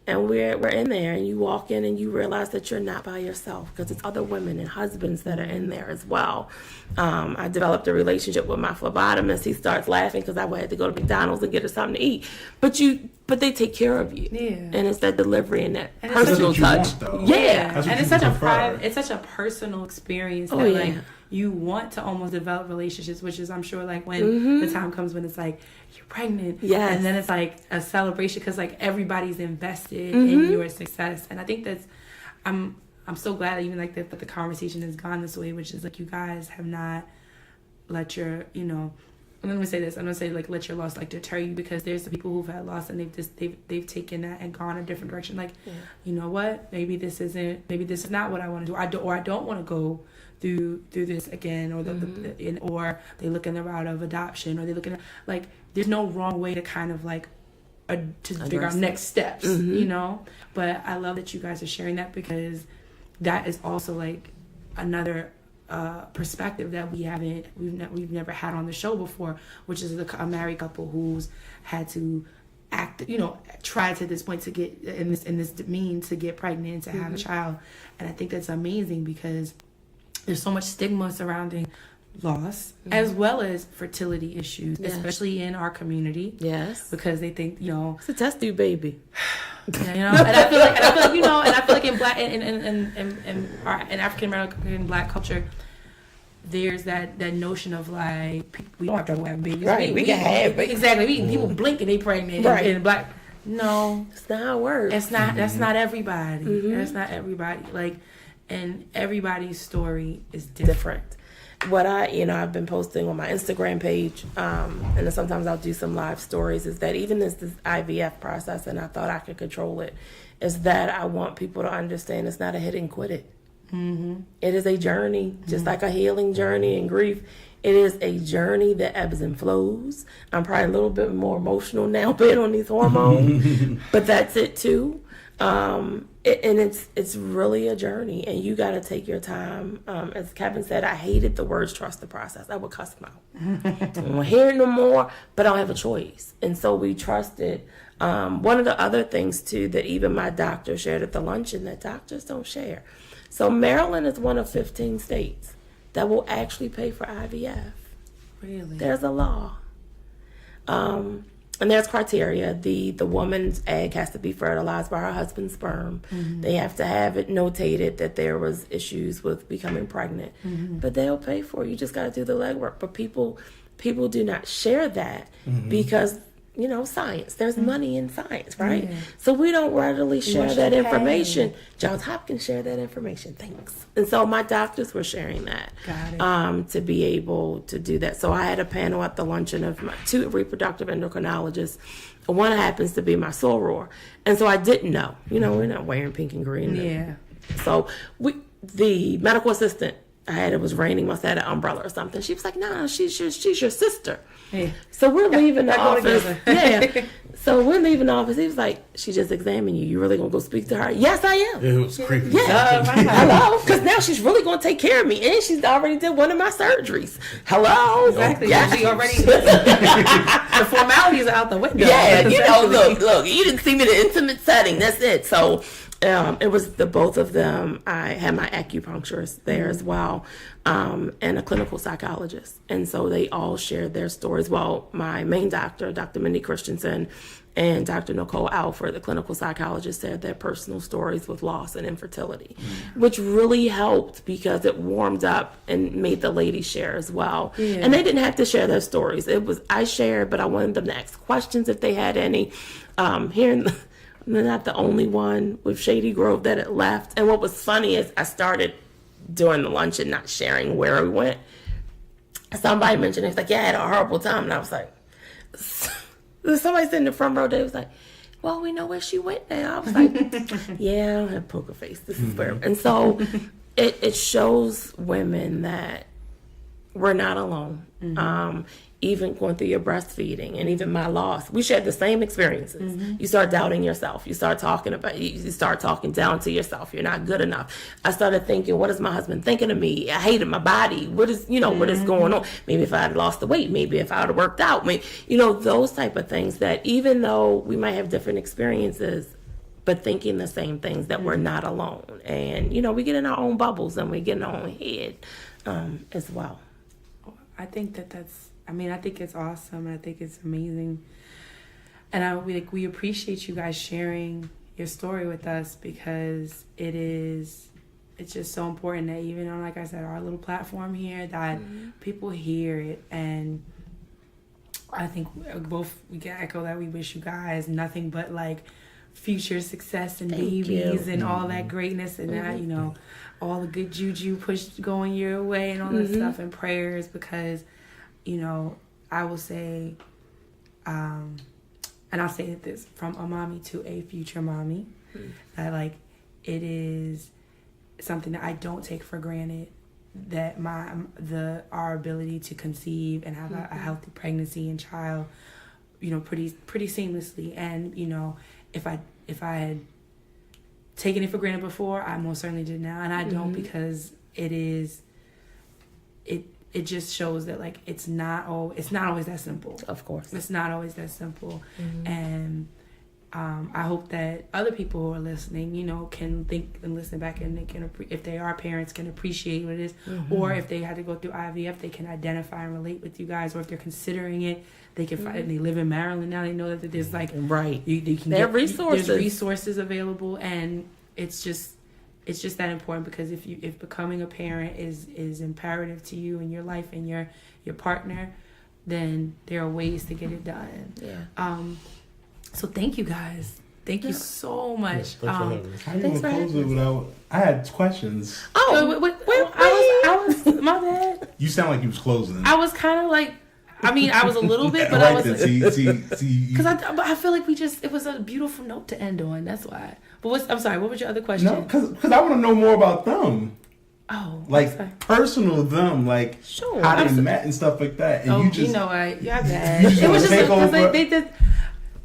And we're in there, and you walk in and you realize that you're not by yourself because it's other women and husbands that are in there as well. I developed a relationship with my phlebotomist. He starts laughing because I had to go to McDonald's and get her something to eat. But they take care of you. Yeah. And it's that delivery and that And personal touch. That's what And it's you such prefer. it's such a personal experience Oh, that yeah. like you want to almost develop relationships, which is I'm sure like when the time comes when it's like you're pregnant, Yes. and then it's like a celebration because like everybody's invested in your success, and I think that's I'm so glad that even like that the conversation has gone this way, which is like you guys have not let your I'm gonna say this. I'm gonna say like let your loss like deter you, because there's the people who've had loss and they've taken that and gone a different direction. Like, you know what? Maybe this is not what I want to do. I don't want to go through this again, or or they look in the route of adoption, or they look in like there's no wrong way to kind of like to figure out next steps, But I love that you guys are sharing that, because that is also like another perspective that we've never had on the show before, which is a married couple who's had to try to this point to get in this mean to get pregnant, to have a child. And I think that's amazing, because there's so much stigma surrounding loss as well as fertility issues, especially in our community. Yes. Because they think, It's a test tube baby. and I feel like in black in African American black culture, there's that notion of like we don't have to have babies. Right, we can have babies. Exactly. People blink and they pregnant. Right. And black. No, It's not how it works. it's not. That's not everybody. That's not everybody. Like, and everybody's story is different. What I've been posting on my Instagram page, and then sometimes I'll do some live stories, is that even this IVF process, and I thought I could control it, is that I want people to understand it's not a hit and quit it. It is a journey, just like a healing journey and grief. It is a journey that ebbs and flows. I'm probably a little bit more emotional now, based on these hormones, but that's it too. And it's really a journey, and you got to take your time. As Kevin said, I hated the words "trust the process." I would cuss them out. I don't want to hear it no more, but I don't have a choice. And so we trusted. One of the other things too that even my doctor shared at the luncheon that doctors don't share. So Maryland is one of 15 states that will actually pay for IVF. Really? There's a law. and there's criteria. The woman's egg has to be fertilized by her husband's sperm. They have to have it notated that there was issues with becoming pregnant. But they'll pay for it. You just got to do the legwork. But people do not share that because, you know, science. There's money in science, right? Yeah. So we don't readily share that pay. information. Johns Hopkins shared that information. Thanks. And so my doctors were sharing that. Got it. To be able to do that. So I had a panel at the luncheon of my 2 reproductive endocrinologists. One happens to be my soror. And so I didn't know. You know, we're not wearing pink and green. Yeah. So the medical assistant, it was raining, must have had an umbrella or something. She was like, "No, she's your sister." Yeah. So we're leaving the that go office. together. Yeah. So we're leaving the office. He was like, "She just examined you. You really gonna go speak to her?" Yes, I am. It was creepy. Yeah. Hello. Because now she's really gonna take care of me, and she's already did one of my surgeries. Hello. Exactly. Yeah. She already the formalities are out the window. Yeah. You know, Essentially. look. You didn't see me in an intimate setting. That's it. So. It was the both of them. I had my acupuncturist there as well, and a clinical psychologist. And so they all shared their stories. Well, my main doctor, Dr. Mindy Christensen, and Dr. Nicole Alford, the clinical psychologist, shared their personal stories with loss and infertility, which really helped because it warmed up and made the ladies share as well. Yeah. And they didn't have to share their stories. I shared, but I wanted them to ask questions if they had any. They're not the only one with Shady Grove that had left. And what was funny is I started during the luncheon not sharing where we went. Somebody mentioned it. It's like, yeah, I had a horrible time. And I was like, somebody sitting in the front row, they was like, well, we know where she went now. I was like, yeah, I don't have poker face. This is where. And so it shows women that we're not alone. Even going through your breastfeeding and even my loss, we shared the same experiences. You start doubting yourself. You start talking down to yourself. You're not good enough. I started thinking, what is my husband thinking of me? I hated my body. What is going on? Maybe if I had lost the weight, maybe if I had worked out, those type of things that even though we might have different experiences, but thinking the same things, that we're not alone. And, we get in our own bubbles and we get in our own head as well. I think I think it's awesome. I think it's amazing. And we appreciate you guys sharing your story with us because it's just so important that even on, like I said, our little platform here, that people hear it. And I think we can echo that. We wish you guys nothing but future success and babies and all that greatness and that, all the good juju going your way and all that stuff and prayers because, I will say, and I'll say this from a mommy to a future mommy, that it is something that I don't take for granted, that our ability to conceive and have a healthy pregnancy and child, pretty seamlessly. And if I had taken it for granted before, I most certainly did now, and I don't because it just shows that it's not always that simple. Of course, it's not always that simple, and I hope that other people who are listening, can think and listen back and they can, if they are parents, can appreciate what it is, or if they had to go through IVF, they can identify and relate with you guys, or if they're considering it, they can find. They live in Maryland now. They know that there's right. You can there get resources. There's resources available, and it's just that important because if becoming a parent is imperative to you in your life and your partner, then there are ways to get it done. Yeah. So thank you guys. Thank you so much. How you gonna close it without? I had questions. Oh, wait, I was my bad. You sound like you was closing. I was kind of I was a little bit, but right, I was because I feel like it was a beautiful note to end on. That's why. But I'm sorry. What was your other question? No, because I want to know more about them. Oh, personal them, sure, how they met and stuff like that. And you know what? You're bad. It was just because they did.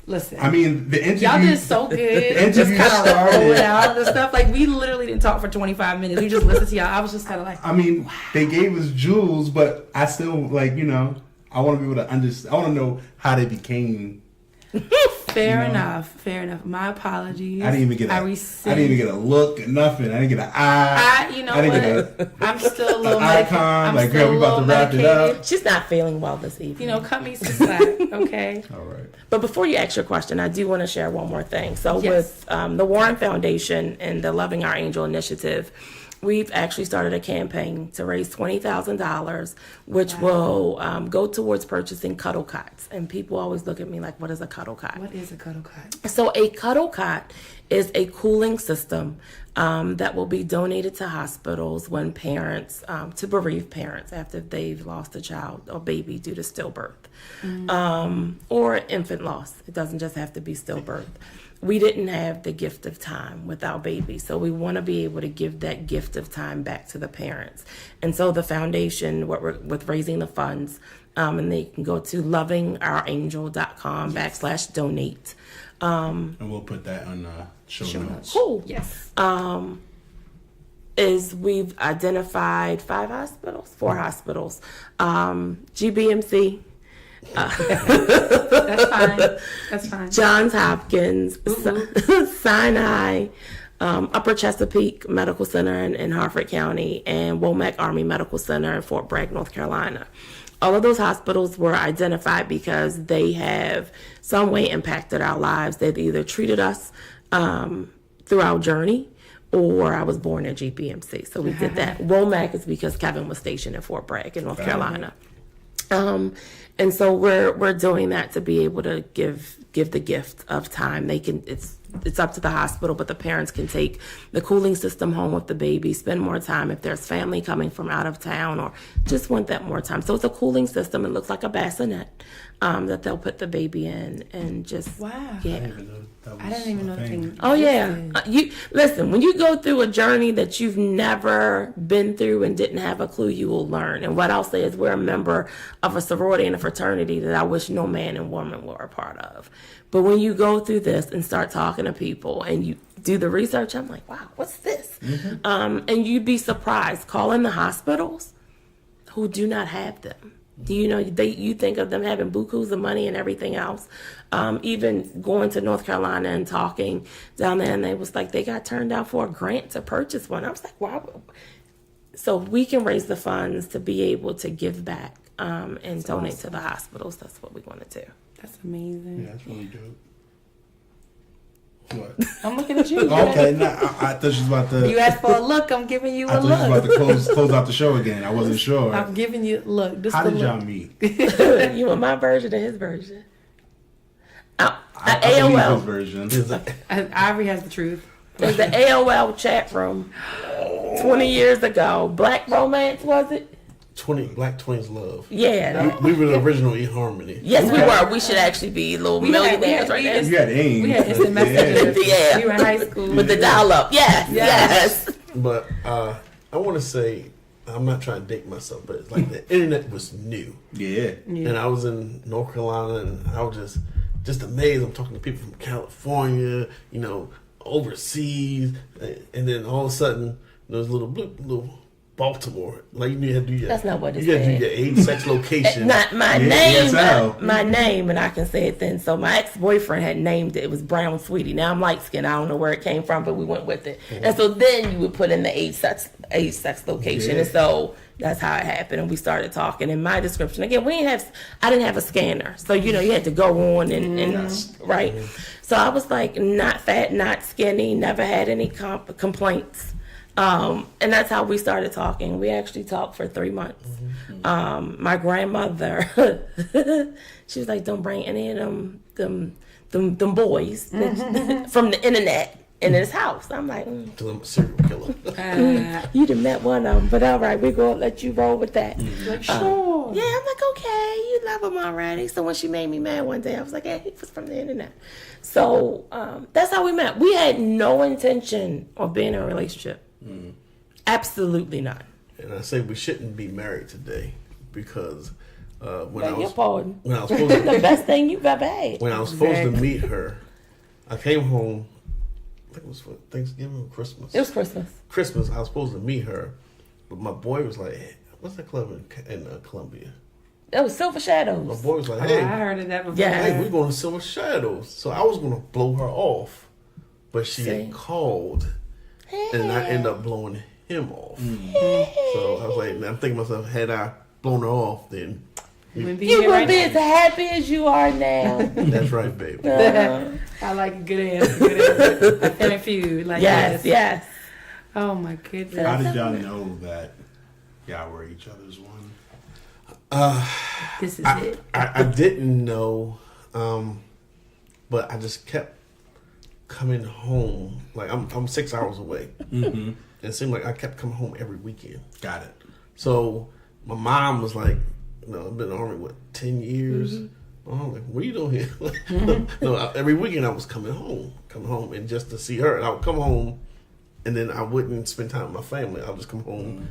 Listen, I mean, the interview. Y'all did so good. The interview just kind of rolling started. out the stuff. We literally didn't talk for 25 minutes. We just listened to y'all. I was just kind of I mean, wow. They gave us jewels, but I still I want to be able to understand. I want to know how they became Fair enough. My apologies. I didn't even get a look, nothing. I didn't get an eye. You know I what? Get I'm still a little an icon. Like, girl, we about to wrap it up. She's not feeling well this evening. You know, cut me some slack, okay? All right. But before you ask your question, I do want to share one more thing. So Yes. with the Warren Foundation and the Loving Our Angel initiative, we've actually started a campaign to raise $20,000, which will go towards purchasing cuddle cots. And people always look at me like, what is a cuddle cot? What is a cuddle cot? So a cuddle cot is a cooling system that will be donated to hospitals when parents, to bereaved parents after they've lost a child or baby due to stillbirth or infant loss. It doesn't just have to be stillbirth. We didn't have the gift of time with our baby, so we want to be able to give that gift of time back to the parents. And so the foundation, with raising the funds, and they can go to lovingourangel.com/donate. And we'll put that on show notes. Cool. Yes. Is we've identified 4 hospitals, GBMC, That's fine. Johns Hopkins, Sinai, Upper Chesapeake Medical Center in Harford County, and Womack Army Medical Center in Fort Bragg, North Carolina. All of those hospitals were identified because they have some way impacted our lives. They've either treated us through our journey, or I was born at GBMC. So we did that. Womack is because Kevin was stationed in Fort Bragg in North Carolina. And so we're doing that to be able to give the gift of time. They can, it's up to the hospital, but the parents can take the cooling system home with the baby, spend more time if there's family coming from out of town or just want that more time. So it's a cooling system. It looks like a bassinet that they'll put the baby in and just, Wow. yeah. I didn't even know the thing. Oh yeah, you listen. When you go through a journey that you've never been through and didn't have a clue, you will learn. And what I'll say is, we're a member of a sorority and a fraternity that I wish no man and woman were a part of. But when you go through this and start talking to people and you do the research, I'm like, wow, what's this? And you'd be surprised. Calling the hospitals who do not have them. You know, you think of them having bukus of money and everything else. Even going to North Carolina and talking down there, and they was like, they got turned down for a grant to purchase one. I was like, wow. So we can raise the funds to be able to give back and donate to the hospitals. That's what we want to do. That's amazing. Yeah, that's really dope. What? I'm looking at you. Okay, nah, I thought she was about to. You asked for a look. I'm giving you I a thought she was about look. to close out the show again. I wasn't sure. I'm giving you look. This How the did look. y'all meet? You want my version or his version? I believe his AOL. version. Ivory has the truth. There's the AOL chat room 20 years ago. Black Romance, was it? Black Twins Love. Yeah. We were the original eHarmony. Yes, we were. We should actually be little millionaires right now. You had AIM. We had instant messages. Yeah. We were in high school. With the dial-up. Yes. But I want to say, I'm not trying to date myself, but it's like the internet was new. Yeah. And I was in North Carolina, and I was just amazed. I'm talking to people from California, overseas, and then all of a sudden, there's little Baltimore. Like, you had to do your. That's not what it You had to said. do your age, sex, location. Not my Yeah, name. ESL. My name, and I can say it then. So my ex-boyfriend had named it. It was Brown Sweetie. Now I'm light skinned. I don't know where it came from, but we went with it. And so then you would put in the age, sex location, Yeah. and so that's how it happened. And we started talking. In my description, again, I didn't have a scanner, so you had to go on and right. So I was like, not fat, not skinny, never had any complaints. And that's how we started talking. We actually talked for 3 months. My grandmother, she was like, don't bring any of them boys from the internet in his house. I'm like, Because I'm a serial killer. you done met one of them, but all right, we're going to let you roll with that. Like, sure. Yeah, I'm like, okay, you love him already. So when she made me mad one day, I was like, yeah, he was from the internet. So that's how we met. We had no intention of being in a relationship. Absolutely none. And I say we shouldn't be married today because when I Beg your was pardon. when I was supposed The to best thing you've ever had. when I was supposed to meet her, I came home. I think it was for Thanksgiving or Christmas. It was Christmas. Christmas. I was supposed to meet her, but my boy was like, "What's that club in Columbia?" That was Silver My Shadows. boy was like, Oh, hey, I heard of that before. Yeah. hey, we're going to Silver Shadows. So I was going to blow her off, but she See? had called, and I ended up blowing him off. So I was like, I'm thinking to myself, had I blown her off, then You wouldn't be You here will right be now. as happy as you are now. that's right, baby. I like a good answer. Good answer. A family feud. Like Yes, this. yes. Oh my goodness. How did y'all know that y'all were each other's one? This is I, it. I didn't know, but I just kept coming home. Like I'm 6 hours away. And it seemed like I kept coming home every weekend. Got it. So my mom was like, I've been in the Army, 10 years? I'm like, what are you doing here? Every weekend I was coming home, and just to see her. And I would come home, and then I wouldn't spend time with my family. I would just come home,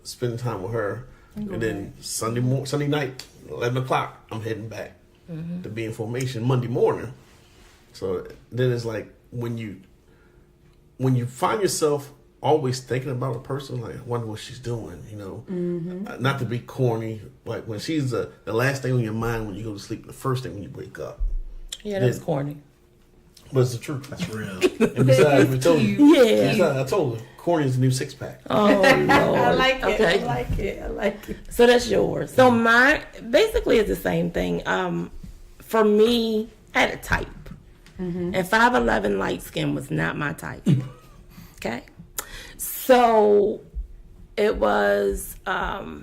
spend time with her. And then Sunday night, 11 o'clock, I'm heading back to be in formation Monday morning. So then it's like when you find yourself always thinking about a person, like, I wonder what she's doing, Not to be corny, like when she's the last thing on your mind when you go to sleep, the first thing when you wake up. Yeah, that's corny. But it's the truth. That's real. And besides, we told you. Yeah. Besides, I told her, corny is the new 6-pack. Oh, Lord. I like it. Okay. I like it. I like it. So that's yours. So mine basically is the same thing. For me, I had a type. And 5'11" light skin was not my type. Okay? So it was,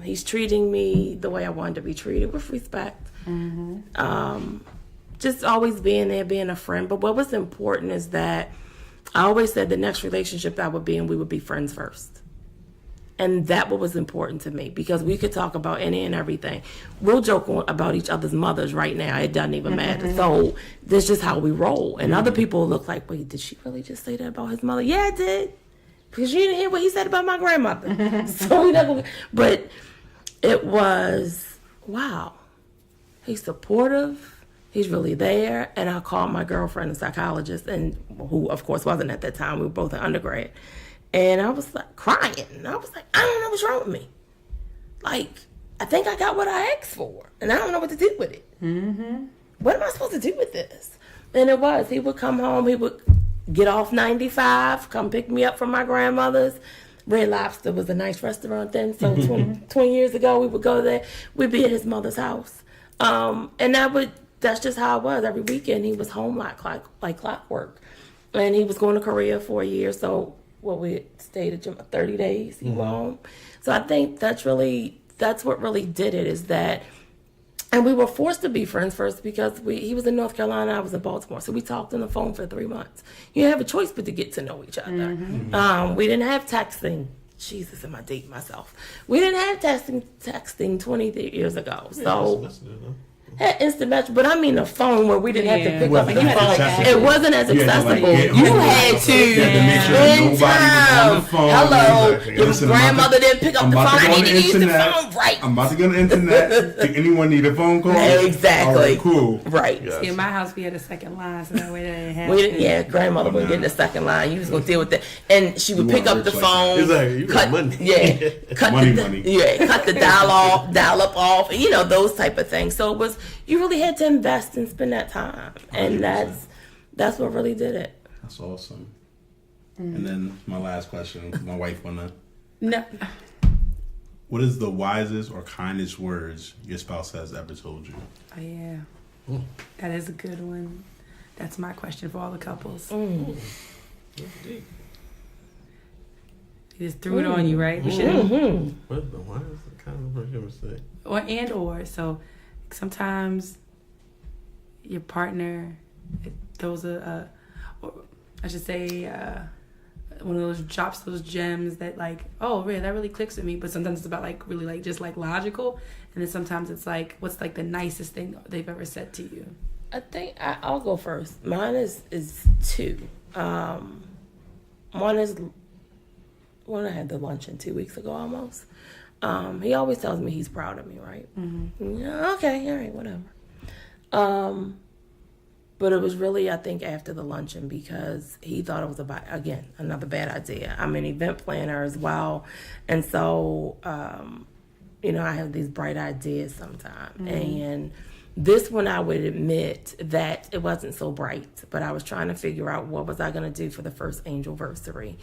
he's treating me the way I wanted to be treated, with respect. Just always being there, being a friend. But what was important is that I always said the next relationship I would be in, we would be friends first. And that what was important to me, because we could talk about any and everything. We'll joke about each other's mothers right now. It doesn't even matter. So that's just how we roll. And other people look like, wait, did she really just say that about his mother? Yeah, I did. Because you didn't hear what he said about my grandmother. So we not gonna, but it was, wow. He's supportive. He's really there. And I called my girlfriend, a psychologist, and who of course wasn't at that time. We were both in undergrad. And I was like crying. And I was like, I don't know what's wrong with me. Like, I think I got what I asked for. And I don't know what to do with it. What am I supposed to do with this? And it was, he would come home, he would get off 95, come pick me up from my grandmother's. Red Lobster was a nice restaurant then. So 20 years ago, we would go there. We'd be at his mother's house. And that's just how it was. Every weekend, he was home like clockwork. And he was going to Korea for a year. So, we stayed at gym 30 days. He went home. So I think that's what really did it, is that, and we were forced to be friends first because he was in North Carolina, I was in Baltimore. So we talked on the phone for 3 months. You didn't have a choice but to get to know each other. We didn't have texting. Jesus, am I dating myself? We didn't have texting 20 years ago. So had instant message, but I mean a phone where we didn't have to pick up the phone. It wasn't as accessible. You had to spend time. Hello, your grandmother didn't pick up the phone. I need to use the phone right. I'm about to go on the internet. Did anyone need a phone call? Exactly. All right, cool. Right. Yes. In my house, we had a second line, so that way they didn't have Grandmother wouldn't get in the second line. You was gonna deal with that, and she would pick up the phone. Exactly. You got money. Yeah, cut money. Yeah, cut the dial up off. Those type of things. So it was, you really had to invest and spend that time, and 100%. that's what really did it. That's awesome. And then my last question, my wife wanna. No. What is the wisest or kindest words your spouse has ever told you? Oh, yeah. That is a good one. That's my question for all the couples. That's deep. He just threw it on you, right? We should. Why is it kind of what you say? Or so sometimes your partner throws or I should say one of those drops those gems that like, oh really, that really clicks with me. But sometimes it's about like really like just like logical, and then sometimes it's like, what's like the nicest thing they've ever said to you? I think I'll go first. Mine is two. One is when I had the luncheon 2 weeks ago almost. He always tells me he's proud of me, right? Yeah, okay, all right, whatever. But it was really, I think, after the luncheon, because he thought it was another bad idea. I'm an event planner as well. And so I have these bright ideas sometimes. And this one, I would admit that it wasn't so bright, but I was trying to figure out what was I going to do for the first Angelversary.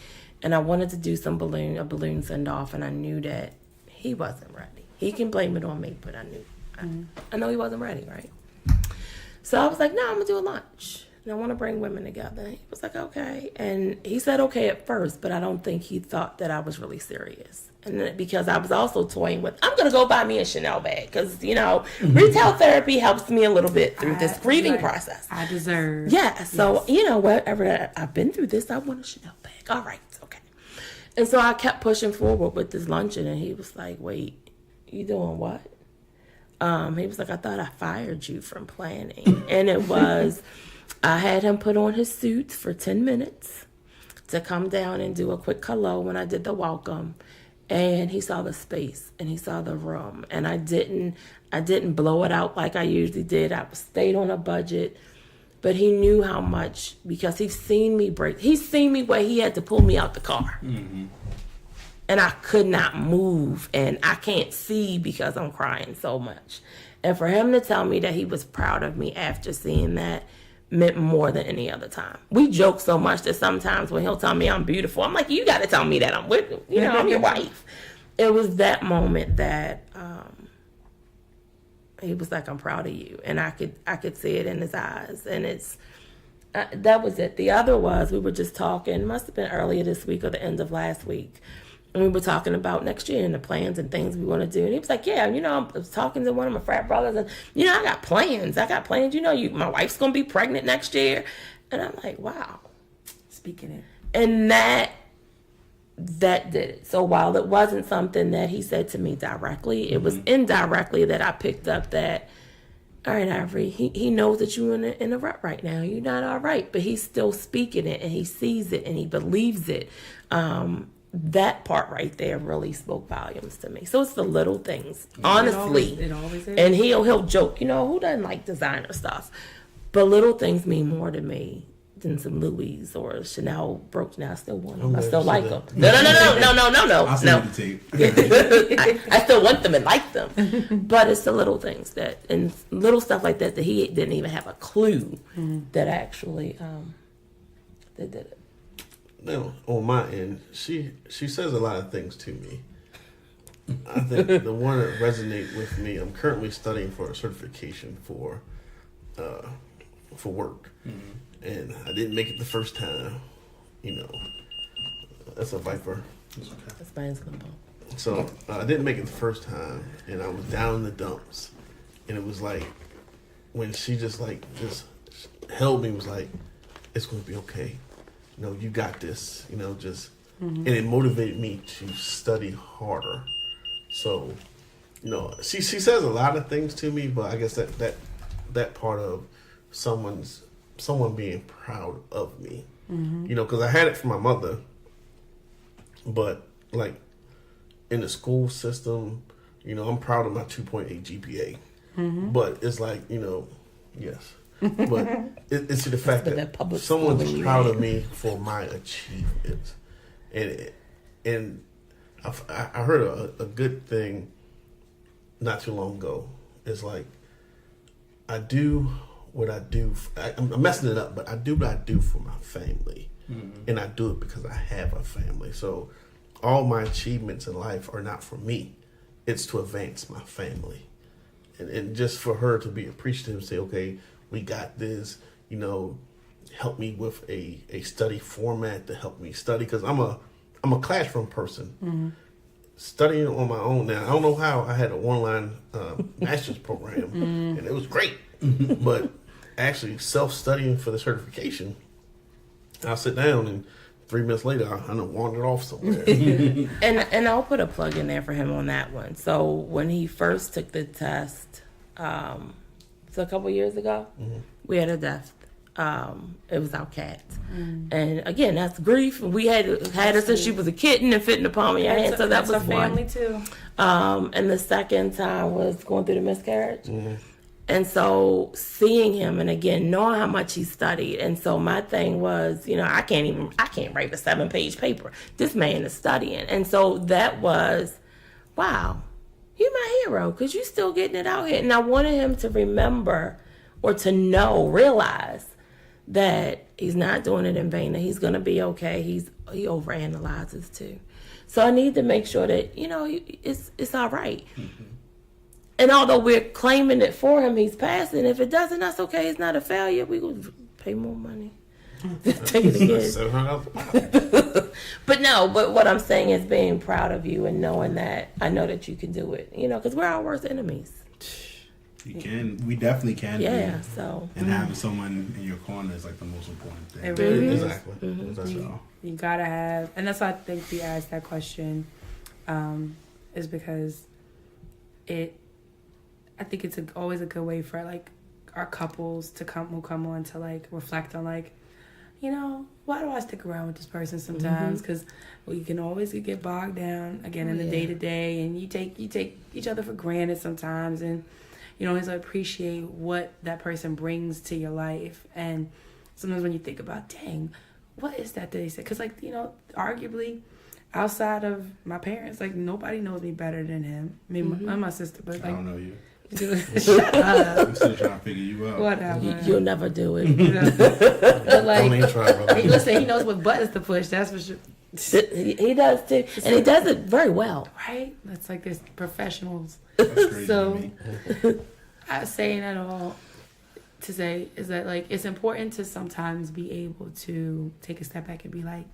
And I wanted to do a balloon send off, and I knew that he wasn't ready. He can blame it on me, but I know he wasn't ready, right? So I was like, no, I'm going to do a lunch. And I want to bring women together. He was like, okay. And he said okay at first, but I don't think he thought that I was really serious. And then, because I was also toying with, I'm going to go buy me a Chanel bag. Because, retail therapy helps me a little bit through this grieving process. I deserve. Yeah. So, whatever I've been through this, I want a Chanel bag. All right. Okay. And so I kept pushing forward with this luncheon. And he was like, wait, you doing what? He was like, I thought I fired you from planning. And it was, I had him put on his suit for 10 minutes to come down and do a quick hello when I did the welcome. And he saw the space and he saw the room. And I didn't blow it out like I usually did. I stayed on a budget. But he knew how much, because he's seen me where he had to pull me out the car. Mm-hmm. And I could not move, and I can't see because I'm crying so much. And for him to tell me that he was proud of me after seeing that meant more than any other time. We joke so much that sometimes when he'll tell me I'm beautiful, I'm like, you got to tell me that I'm your wife. It was that moment that he was like, I'm proud of you. And I could see it in his eyes. And that was it. The other was, we were just talking, must have been earlier this week or the end of last week. And we were talking about next year and the plans and things we want to do. And he was like, yeah, I was talking to one of my frat brothers, and, I got plans. My wife's going to be pregnant next year. And I'm like, wow. Speaking it. And that did it. So while it wasn't something that he said to me directly, it was indirectly that I picked up that, all right, Ivori, he knows that you're in a rut right now. You're not all right. But he's still speaking it, and he sees it, and he believes it. That part right there really spoke volumes to me. So it's the little things, honestly. It always is. And he'll joke, who doesn't like designer stuff? But little things mean more to me than some Louis or Chanel brooch. Now I still want them. I still like them. No. I'll send you the tape. I still want them and like them. But it's the little things and little stuff like that he didn't even have a clue that actually they did it. Now, on my end, she says a lot of things to me. I think the one that resonates with me, I'm currently studying for a certification for work. Mm-hmm. And I didn't make it the first time. That's a Viper. That's my instant bump. So I didn't make it the first time, and I was down in the dumps. And it was like, when she just held me, was like, it's going to be okay. You got this, and it motivated me to study harder. So, she says a lot of things to me, but I guess that part of someone being proud of me, because I had it from my mother, but in the school system, I'm proud of my 2.8 GPA, but it's yes. But it's the fact that someone's proud of me for my achievements, and I heard a good thing not too long ago. It's like, I do what I do. I'm messing it up, but I do what I do for my family, and I do it because I have a family. So all my achievements in life are not for me; it's to advance my family, and just for her to be appreciative and say, okay, we got this, help me with a study format to help me study, because I'm a classroom person. Studying on my own now, I don't know how. I had an online master's program, and it was great. But actually self-studying for the certification, I'll sit down and 3 minutes later, I done wandered off somewhere. and I'll put a plug in there for him on that one. So when he first took the test, so a couple years ago, we had a death. It was our cat. And again, that's grief. We had her since she was a kitten and fit in the palm of your hand. So that was family one. Too. And the second time was going through the miscarriage. And so seeing him, and again, knowing how much he studied. And so my thing was, I can't write a 7-page paper. This man is studying. And so that was, wow. you're my hero because you're still getting it out here. And I wanted him to remember or to realize that he's not doing it in vain, that he's going to be okay. He overanalyzes too. So I need to make sure that, it's all right. Mm-hmm. And although we're claiming it for him, he's passing. If it doesn't, that's okay. It's not a failure. We will pay more money. Take it again. But what I'm saying is being proud of you and knowing that I know that you can do it. Because we're our worst enemies. You can. We definitely can. Yeah. So. And having someone in your corner is like the most important thing. It really is. Exactly. So. You gotta have, and that's why I think we asked that question, is because I think it's always a good way for like our couples to come on to like reflect on like, why do I stick around with this person sometimes? Because we can always get bogged down again in the day to day, and you take each other for granted sometimes, and always appreciate what that person brings to your life. And sometimes when you think about, dang, what is that they said? Because like arguably, outside of my parents, like nobody knows me better than him. I mean, my sister, but like I don't know you. Shut up. I'm still trying to figure you out. Whatever. You'll never do it. But like, Don't even try, brother. Listen, he knows what buttons to push. That's for sure. He does too, and he does it very well. Right? That's like there's professionals. That's crazy So, to me. I was saying that all to say is that like it's important to sometimes be able to take a step back and be like,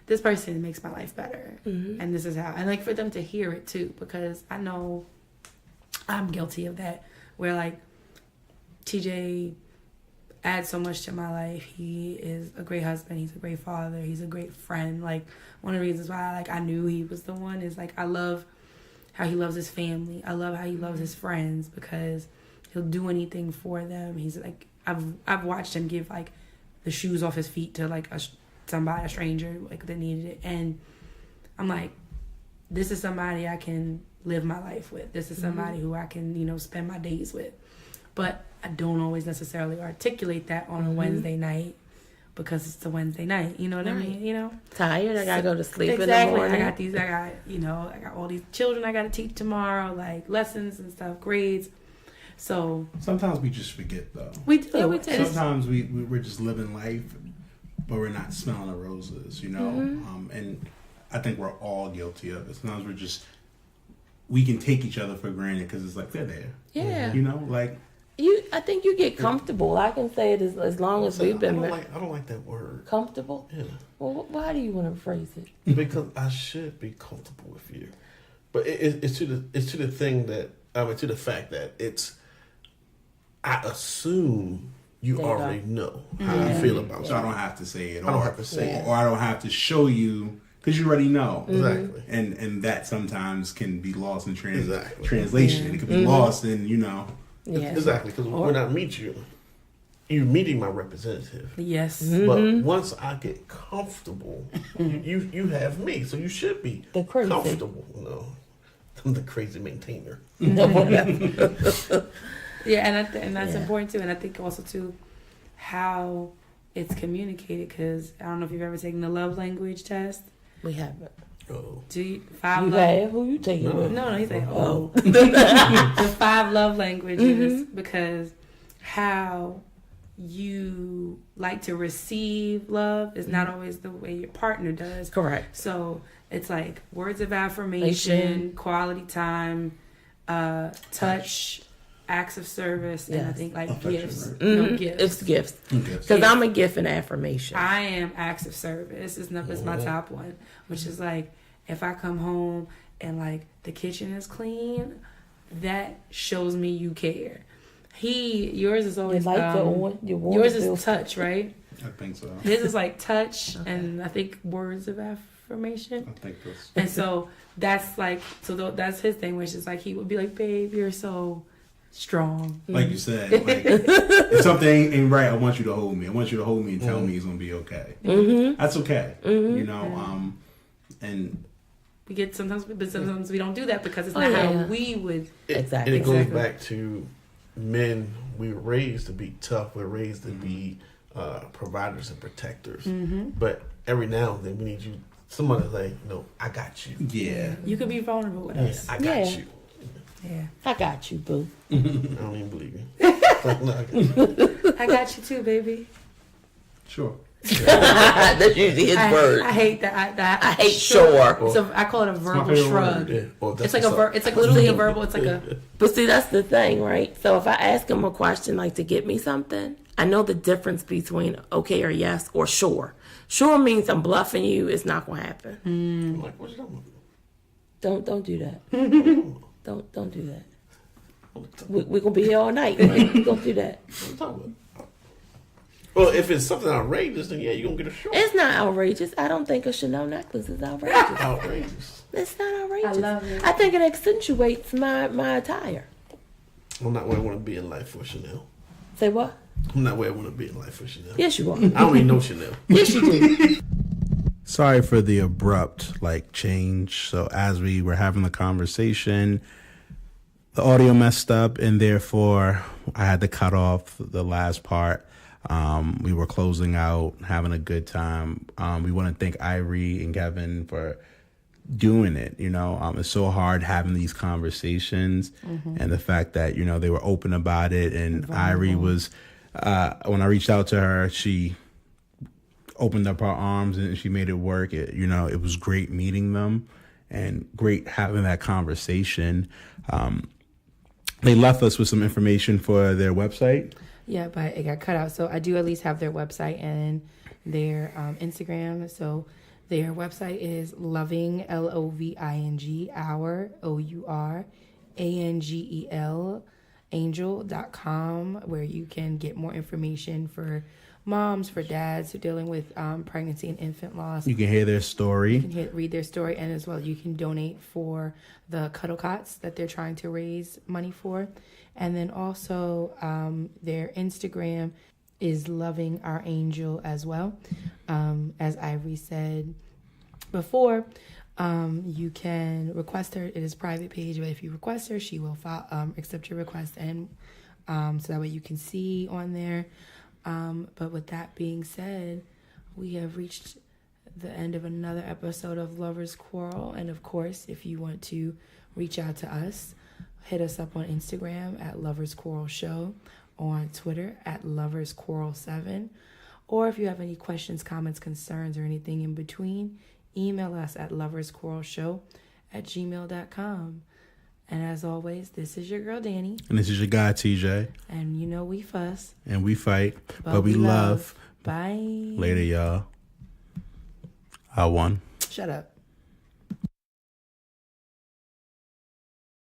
this person makes my life better, and this is how. And like for them to hear it too, because I know I'm guilty of that. Where like TJ adds so much to my life. He is a great husband. He's a great father. He's a great friend. Like one of the reasons why I knew he was the one is like I love how he loves his family. I love how he loves his friends because he'll do anything for them. He's like I've watched him give like the shoes off his feet to like a stranger like that needed it, and I'm like, this is somebody I can live my life with. This is somebody who I can spend my days with. But I don't always necessarily articulate that on a Wednesday night because it's a Wednesday night. You know what I mean? Tired. I gotta go to sleep exactly. in the morning. I got all these children I gotta teach tomorrow, like lessons and stuff, grades. So Sometimes we just forget though. we do. Yeah, we do. Sometimes we're just living life, but we're not smelling the roses, and I think we're all guilty of it. Sometimes we can take each other for granted because it's like they're there. Yeah. Like I think you get comfortable. I can say it as long as we've been I don't like that word. comfortable. Yeah. Well, why do you want to phrase it? Because I should be comfortable with you, but it's to the thing that to the fact that I assume you already know how I feel about so I you. don't have to say it. I don't have to say it. or I don't have to show you because you already know. Exactly. And that sometimes can be lost in Exactly. translation. It could be lost in Yeah. Exactly, because when I meet you, you're meeting my representative. Yes. But once I get comfortable, you have me, so you should be The crazy. comfortable. No, I'm the crazy maintainer. Yeah, and that's important too. And I think also too how it's communicated, because I don't know if you've ever taken the love language test. We haven't. Oh, Do you You love? have? Who you taking with? No, he's like, the 5 love languages, because how you like to receive love is not always the way your partner does. Correct. So it's like words of affirmation, quality time, touch, acts of service, and I think like Affection, gifts. right? No, gifts. It's gifts. Okay. Because I'm a gift and affirmation. I am acts of service. It's my top one, which is like if I come home and like the kitchen is clean, that shows me you care. Yours is always Your lights are on. Your water yours bill. is touch, right? I think so. His is like touch and I think words of affirmation. I think that's. And so that's like that's his thing, which is like he would be like, "Babe, you're so strong." Like you said, like, if something ain't right, I want you to hold me. I want you to hold me and tell me it's gonna be okay. That's okay. And We get sometimes we don't do that because it's not how we would. Exactly. And it goes Exactly. back to men. We were raised to be tough. We're raised to be providers and protectors. But every now and then we need somebody to say, "No, I got you. yeah, You could be vulnerable with us. I got you." Yeah. I got you, boo. I don't even believe you. I got you too, baby. Sure. That's usually his word. I hate that. I hate sure. So I call it a verbal shrug. Yeah. Well, It's like it's like literally a verbal. It's like a. But see, that's the thing, right? So if I ask him a question like to get me something, I know the difference between okay or yes or sure. Sure means I'm bluffing you. It's not gonna happen. I'm like, what's wrong with you? Don't do that. don't do that. We're gonna be here all night. Right? Don't do that. What are you talking about? Well, if it's something outrageous, then yeah, you're gonna get a short. It's not outrageous. I don't think a Chanel necklace is outrageous. Outrageous. It's not outrageous. I love it. I think it accentuates my attire. I'm not where I want to be in life for Chanel. Say what? I'm not where I want to be in life for Chanel. Yes, you are. I don't even know Chanel. Yes, you do. Sorry for the abrupt change. So as we were having the conversation, the audio messed up, and therefore I had to cut off the last part. We were closing out, having a good time. We want to thank Ivori and Kevin for doing it. It's so hard having these conversations, and the fact that they were open about it. And Ivori was, when I reached out to her, she opened up her arms and she made it work. It was great meeting them and great having that conversation. They left us with some information for their website. Yeah, but it got cut out. So I do at least have their website and their Instagram. So their website is loving, LOVING, our, OUR, ANGEL, angel.com, where you can get more information for moms, for dads who are dealing with pregnancy and infant loss. You can hear their story. You can read their story, and as well you can donate for the cuddle cots that they're trying to raise money for. And then also their Instagram is Loving Our Angel as well. As Ivori said before, you can request her. It is a private page, but if you request her, she will accept your request, and so that way you can see on there. But with that being said, we have reached the end of another episode of Lovers Quarrel. And of course, if you want to reach out to us, hit us up on Instagram at Lovers Quarrel Show, on Twitter at Lovers Quarrel 7. Or if you have any questions, comments, concerns, or anything in between, email us at loversquarrelshow@gmail.com. And as always, this is your girl, Dani. And this is your guy, TJ. And we fuss. And we fight, but we love. Bye. Later, y'all. I won. Shut up.